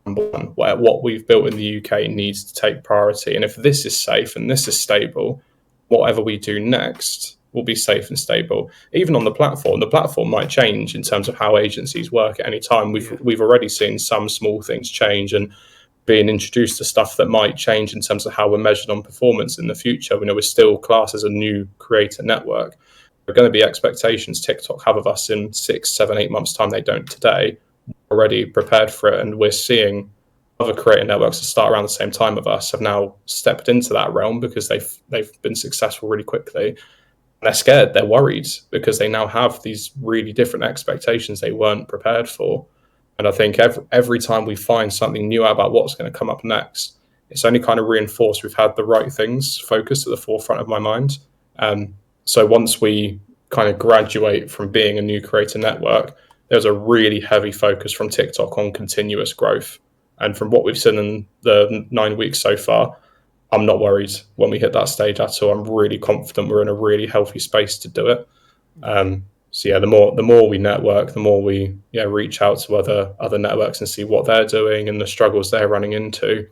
what we've built in the UK needs to take priority. And if this is safe and this is stable, whatever we do next will be safe and stable. Even on the platform might change in terms of how agencies work at any time. We've already seen some small things change and being introduced to stuff that might change in terms of how we're measured on performance in the future. We know we're still classed as a new creator network. There are going to be expectations TikTok have of us in 6, 7, 8 months' time. They don't today. We're already prepared for it, and we're seeing other creator networks that start around the same time of us have now stepped into that realm because they've been successful really quickly. They're scared, they're worried because they now have these really different expectations they weren't prepared for. And I think every time we find something new about what's going to come up next, it's only kind of reinforced we've had the right things focused at the forefront of my mind. So once we kind of graduate from being a new creator network, there's a really heavy focus from TikTok on continuous growth. And from what we've seen in the 9 weeks so far, I'm not worried when we hit that stage at all. I'm really confident we're in a really healthy space to do it. So yeah, the more we network, the more we reach out to other networks and see what they're doing and the struggles they're running into.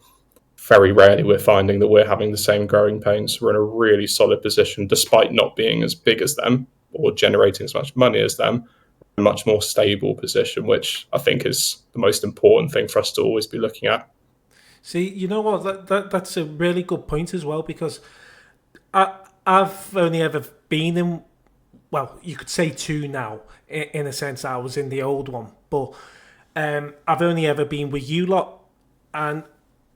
Very rarely we're finding that we're having the same growing pains. We're in a really solid position, despite not being as big as them or generating as much money as them. A much more stable position, which I think is the most important thing for us to always be looking at. See, you know what? That's a really good point as well, because I've only ever been in, well, you could say two now, in a sense. I was in the old one, but I've only ever been with you lot, and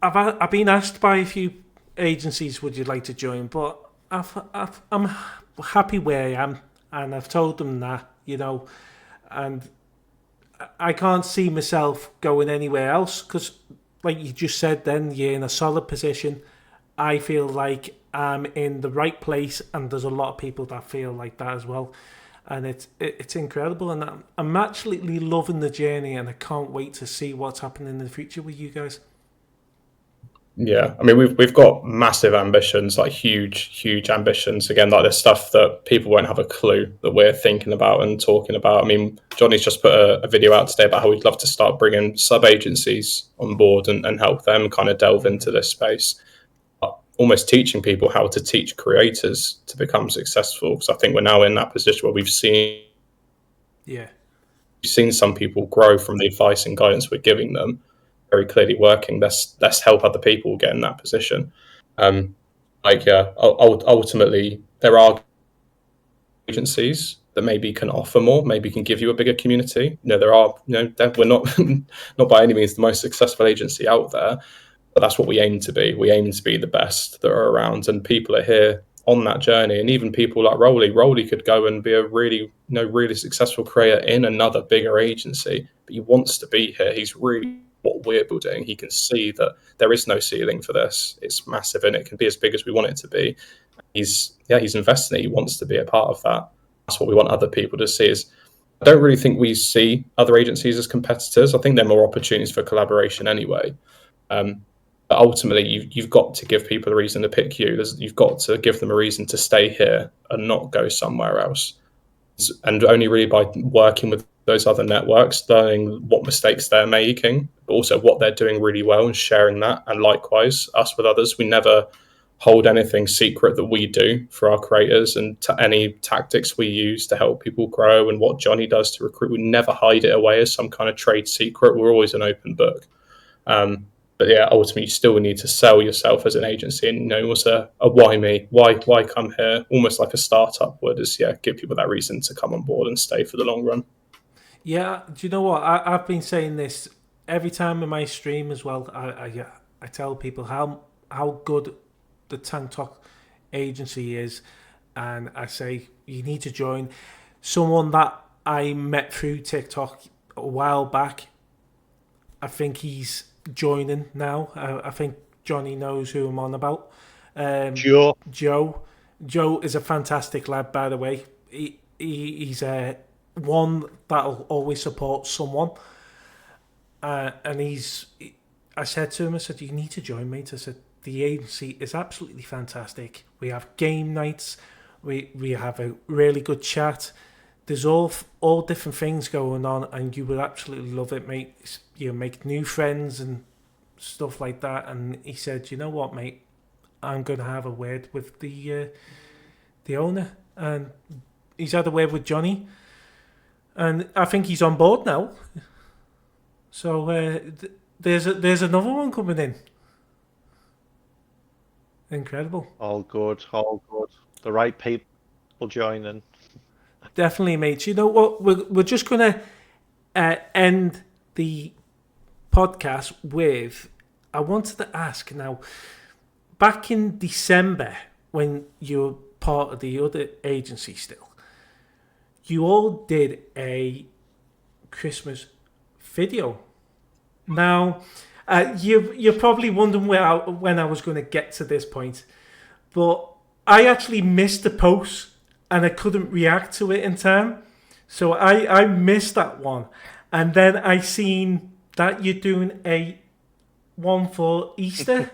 I've been asked by a few agencies, would you like to join? But I'm happy where I am, and I've told them that, and I can't see myself going anywhere else, because like you just said then, you're in a solid position. I feel like I'm in the right place, and there's a lot of people that feel like that as well. And it's incredible, and I'm absolutely loving the journey, and I can't wait to see what's happening in the future with you guys. Yeah, I mean, we've got massive ambitions, like huge ambitions. Again, like there's stuff that people won't have a clue that we're thinking about and talking about. I mean, Jonny's just put a video out today about how we'd love to start bringing sub agencies on board and help them kind of delve into this space, almost teaching people how to teach creators to become successful. Because I think we're now in that position where we've seen some people grow from the advice and guidance we're giving them. Very clearly working. Let's help other people get in that position. Ultimately, there are agencies that maybe can offer more, maybe can give you a bigger community. There are, we're not not by any means the most successful agency out there, but that's what we aim to be. We aim to be the best that are around, and people are here on that journey. And even people like Rolly could go and be a really successful creator in another bigger agency, but he wants to be here. He's really what we're building. He can see that there is no ceiling for this. It's massive, and it can be as big as we want it to be. He's investing it. He wants to be a part of that. That's what we want other people to see. I don't really think we see other agencies as competitors. I think they're more opportunities for collaboration anyway. But ultimately, you've got to give people a reason to pick you. You've got to give them a reason to stay here and not go somewhere else. And only really by working with those other networks, learning what mistakes they're making, but also what they're doing really well and sharing that. And likewise, us with others, we never hold anything secret that we do for our creators, and any tactics we use to help people grow, and what Jonny does to recruit. We never hide it away as some kind of trade secret. We're always an open book. But yeah, ultimately, you still need to sell yourself as an agency, and what's a why me? Why come here? Almost like a startup would, is give people that reason to come on board and stay for the long run. Yeah, do you know what? I've been saying this every time in my stream as well. I tell people how good the Tank Talk agency is, and I say you need to join. Someone that I met through TikTok a while back, I think he's joining now. I think Jonny knows who I'm on about. Joe is a fantastic lad, by the way. He's one that'll always support someone, and I said to him, I said, you need to join, mate. I said, the agency is absolutely fantastic. We have game nights. We have a really good chat. There's all different things going on, and you will absolutely love it, mate. You make new friends and stuff like that. And he said, you know what, mate? I'm going to have a word with the owner. And he's had a word with Jonny. And I think he's on board now. So there's another one coming in. Incredible. All good. The right people joining. Definitely, mate. You know what? We're just going to end the podcast with, I wanted to ask now, back in December, when you were part of the other agency still, you all did a Christmas video. Now, you're probably wondering when I was going to get to this point, but I actually missed the post and I couldn't react to it in time. So I missed that one. And then I seen that you're doing a one for Easter.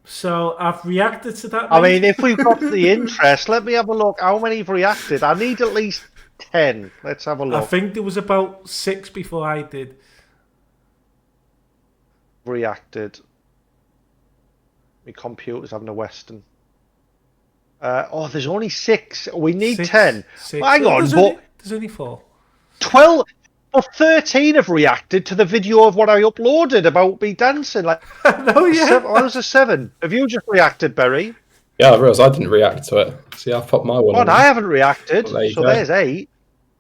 So I've reacted to that. I mean, if we've got the interest, let me have a look. How many have reacted? I need at least 10. Let's have a look. I think there was about 6 before I did. Reacted. My computer's having a Western. There's only 6. We need 10. 6. Hang on, there's only 4. 12. Well, 13 have reacted to the video of what I uploaded about me dancing. Like, no, yeah. I was a 7. Have you just reacted, Berry? Yeah, I realised I didn't react to it. See, I popped my one. I haven't reacted. Well, there's 8.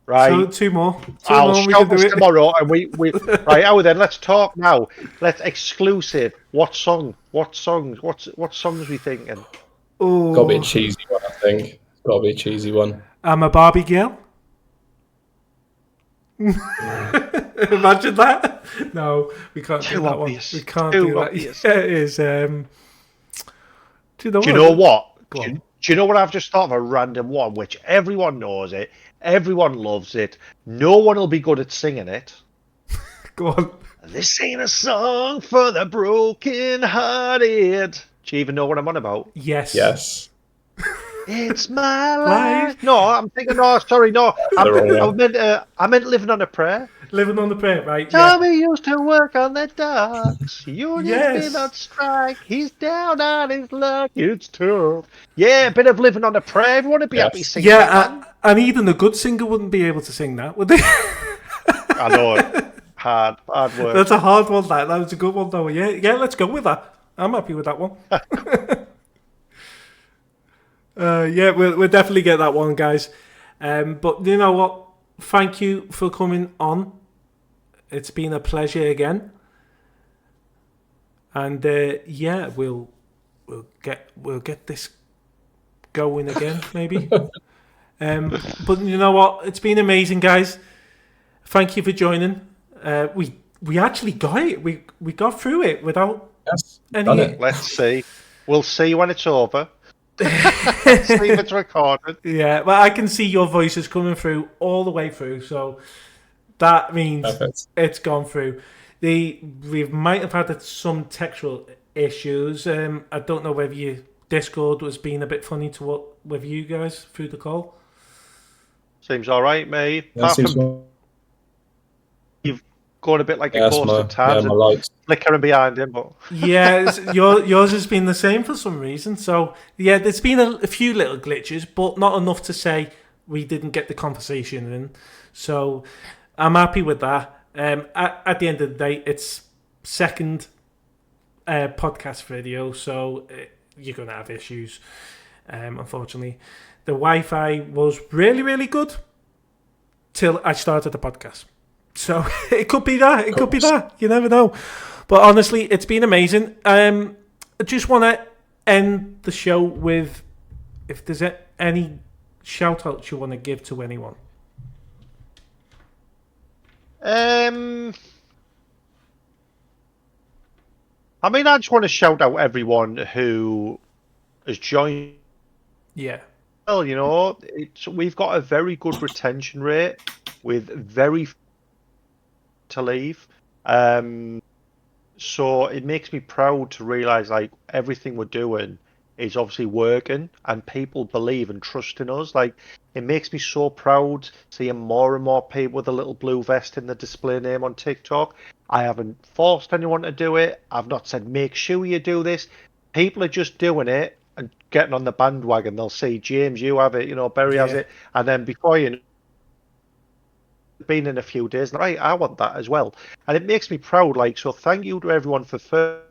Right. So 2 more. I'll more, shout this tomorrow, and we right. Then let's talk now. Let's exclusive. What songs we thinking? Oh, gotta be a cheesy one, I think. Gotta be a cheesy one. I'm a Barbie girl. Imagine that. No, we can't do that one. We can't do that. Yeah, it is. Do you know what? Do you know what I've just thought of? A random one, which everyone knows it. Everyone loves it. No one will be good at singing it. Go on. This ain't a song for the broken-hearted. Do you even know what I'm on about? Yes. Yes. It's my life. No, I'm thinking. No, sorry, no. I meant living on a prayer. Living on the prayer, right? Tommy used to work on the docks. Union's been on strike. He's down on his luck. It's tough. Yeah, a bit of living on a prayer. Everyone would be happy singing that. And even a good singer wouldn't be able to sing that, would they? I know. Hard work. That's a hard one. That was a good one, though. Yeah. Let's go with that. I'm happy with that one. We'll definitely get that one, guys. But you know what? Thank you for coming on. It's been a pleasure again. And we'll get this going again, maybe. But you know what? It's been amazing, guys. Thank you for joining. We actually got it. We got through it without any. Let's see. We'll see when it's over. Let's see if it's recorded. Yeah, well, I can see your voices coming through all the way through, so that means it's gone through. We might have had some textual issues. I don't know whether your Discord was being a bit funny with you guys through the call. Seems all right, mate. You've gone a bit like a ghost at times. My lights. flickering behind him, but Yeah, yours has been the same for some reason. So yeah, there's been a few little glitches, but not enough to say we didn't get the conversation in. So I'm happy with that. At the end of the day, it's second podcast video, so you're gonna have issues. Unfortunately, the Wi-Fi was really, really good till I started the podcast. So it could be that. It could be that. You never know. But honestly, it's been amazing. I just want to end the show with, if there's any shout outs you want to give to anyone. I mean, I just want to shout out everyone who has joined. Yeah. Well, you know, we've got a very good retention rate with very to leave. So it makes me proud to realise like everything we're doing is obviously working and people believe and trust in us. Like it makes me so proud seeing more and more people with a little blue vest in the display name on TikTok. I haven't forced anyone to do it. I've not said make sure you do this. People are just doing it and getting on the bandwagon. They'll see James, you have it, you know, Barry has it, and then before you know, been in a few days, right, I want that as well, and it makes me proud. Like, so thank you to everyone for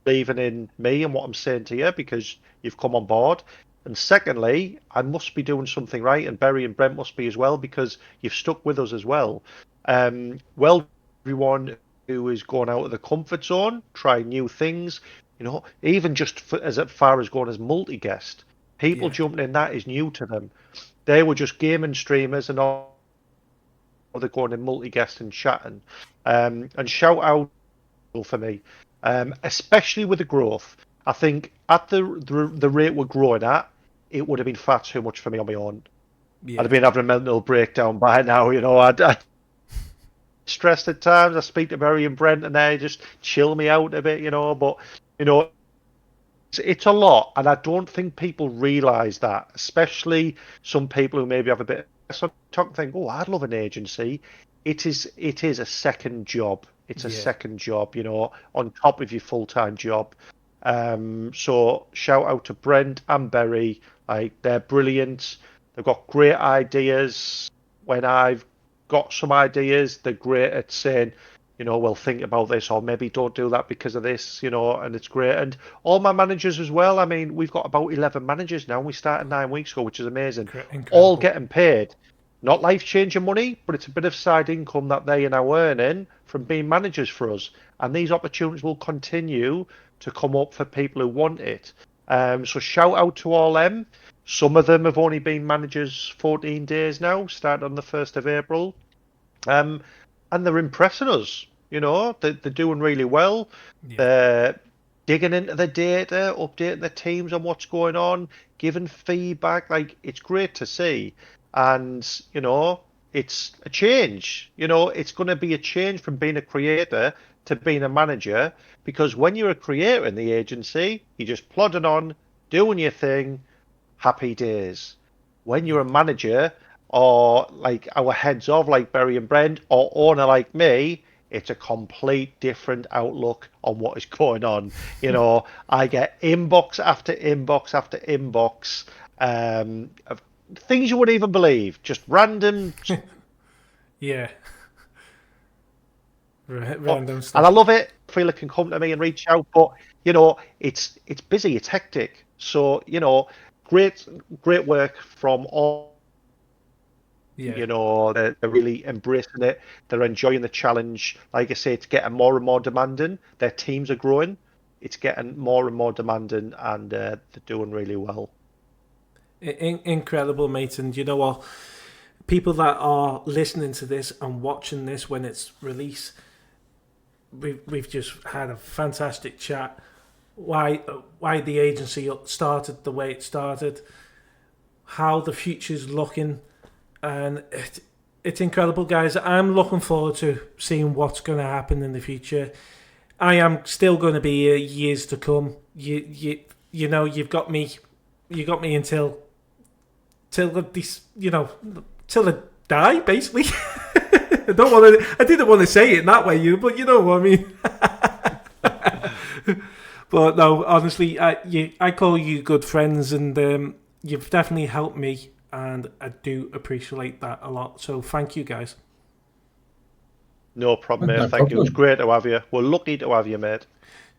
believing in me and what I'm saying to you, because you've come on board. And secondly, I must be doing something right, and Barry and Brent must be as well, because you've stuck with us as well. Well, everyone who is going out of the comfort zone, trying new things, you know, even just as far as going as multi-guest, people jumping in, that is new to them. They were just gaming streamers and all. They're going in multi-guest and chatting. And shout out for me, especially with the growth. I think at the rate we're growing at, it would have been far too much for me on my own. I'd have been having a mental breakdown by now. You know, I'd stressed at times. I speak to Barry and Brent, and they just chill me out a bit. You know, but you know, it's a lot, and I don't think people realise that, especially some people who maybe have a bit. So think, oh, I'd love an agency. It is a second job. It's a second job, you know, on top of your full-time job. So shout out to Brent and Barry. Like, they're brilliant. They've got great ideas. When I've got some ideas, they're great at saying, you know, well, think about this, or maybe don't do that because of this, you know, and it's great. And all my managers as well. I mean, we've got about 11 managers now. We started 9 weeks ago, which is amazing. Incredible. All getting paid. Not life-changing money, but it's a bit of side income that they are now earning from being managers for us. And these opportunities will continue to come up for people who want it. So shout out to all them. Some of them have only been managers 14 days now, starting on the 1st of April. And they're impressing us. You know, they're doing really well. They're digging into the data, updating the teams on what's going on, giving feedback. Like, it's great to see. And, you know, it's a change. You know, it's going to be a change from being a creator to being a manager, because when you're a creator in the agency, you're just plodding on, doing your thing, happy days. When you're a manager, or like our heads of, like Barry and Brent, or owner like me, it's a complete different outlook on what is going on. You know, I get inbox after inbox after inbox of things you wouldn't even believe, just random. Random stuff. And I love it. I feel it can come to me and reach out, but you know, it's busy, it's hectic. So, you know, great work from all. You know, they're really embracing it. They're enjoying the challenge. Like I say, it's getting more and more demanding. Their teams are growing. It's getting more and more demanding, and they're doing really well. Incredible, mate. And you know what? People that are listening to this and watching this when it's released, we've just had a fantastic chat. Why the agency started the way it started, how the future's looking, and it's incredible, guys. I'm looking forward to seeing what's going to happen in the future. I am still going to be here years to come. You know, you've got me. You got me until this, you know, till I die, basically. I didn't want to say it that way, but you know what I mean. But no, honestly, I call you good friends, and you've definitely helped me, and I do appreciate that a lot. So thank you, guys. No problem, mate. No Thank you. problem. It's great to have you. We're lucky to have you, mate.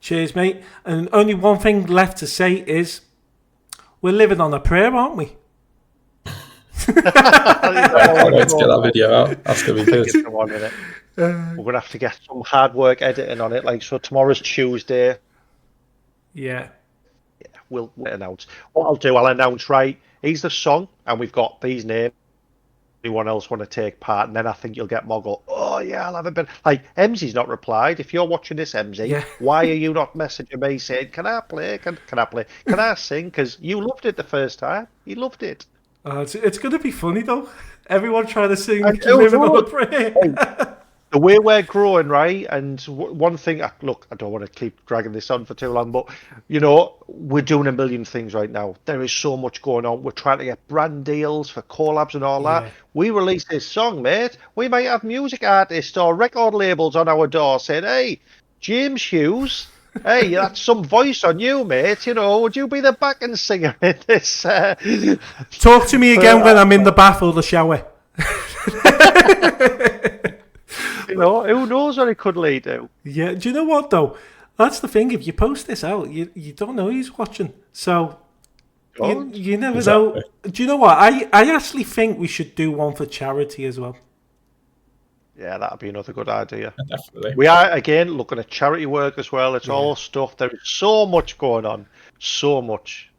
Cheers, mate. And only one thing left to say is, we're living on a prayer, aren't we? I can't wait to get that video out. That's going to be good. We're going to have to get some hard work editing on it. Like, so tomorrow's Tuesday. Yeah. We'll announce. What I'll do, I'll announce, right, here's the song, and we've got these names. Anyone else want to take part? And then I think you'll get more go, oh, yeah, I'll have a bit. Like, Emsy's not replied. If you're watching this, Emsy, why are you not messaging me saying, can I play? Can I play? Can I sing? Because you loved it the first time. You loved it. It's going to be funny, though. Everyone trying to sing Living on a Prayer. The way we're growing, right? And one thing, look, I don't want to keep dragging this on for too long, but, you know, we're doing a million things right now. There is so much going on. We're trying to get brand deals for collabs and all that. We release this song, mate. We might have music artists or record labels on our door saying, hey, James Hughes, hey, that's some voice on you, mate. You know, would you be the backing singer in this? Talk to me again when I'm in the bath or the shower. You know, who knows what it could lead to? Yeah, do you know what, though? That's the thing. If you post this out, you don't know who's watching. So you never know. Do you know what? I actually think we should do one for charity as well. Yeah, that'd be another good idea. Definitely. We are, again, looking at charity work as well. It's all stuff. There is so much going on. So much.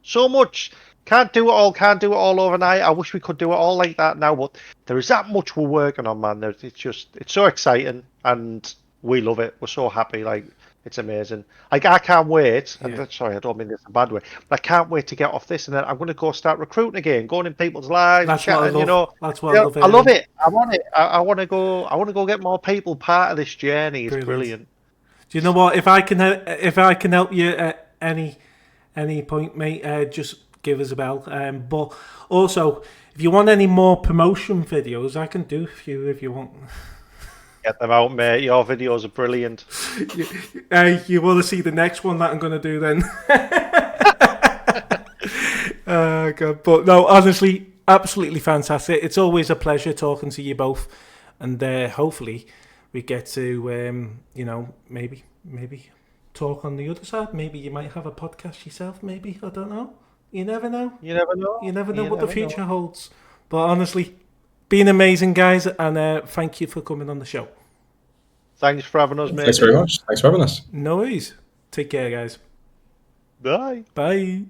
Can't do it all overnight. I wish we could do it all like that now, but there is that much we're working on, man. It's so exciting, and we love it. We're so happy. Like, it's amazing. Like, I can't wait. And sorry, I don't mean this in a bad way, but I can't wait to get off this, and then I'm going to go start recruiting again, going in people's lives, That's chatting. what I love. You know, that's what I love. I love it. I want it. I want to go. I want to go get more people part of this journey. It's brilliant. Do you know what? If I can help you at any point, mate, just give us a bell. But also, if you want any more promotion videos, I can do a few if you want. Get them out, mate. Your videos are brilliant. You want to see the next one that I'm going to do then? God. But no, honestly, absolutely fantastic. It's always a pleasure talking to you both, and hopefully we get to, maybe talk on the other side. Maybe you might have a podcast yourself. Maybe, I don't know. You never know. You never know what the future holds. But honestly, been amazing, guys, and thank you for coming on the show. Thanks for having us, mate. Thanks very much. Thanks for having us. No worries. Take care, guys. Bye. Bye.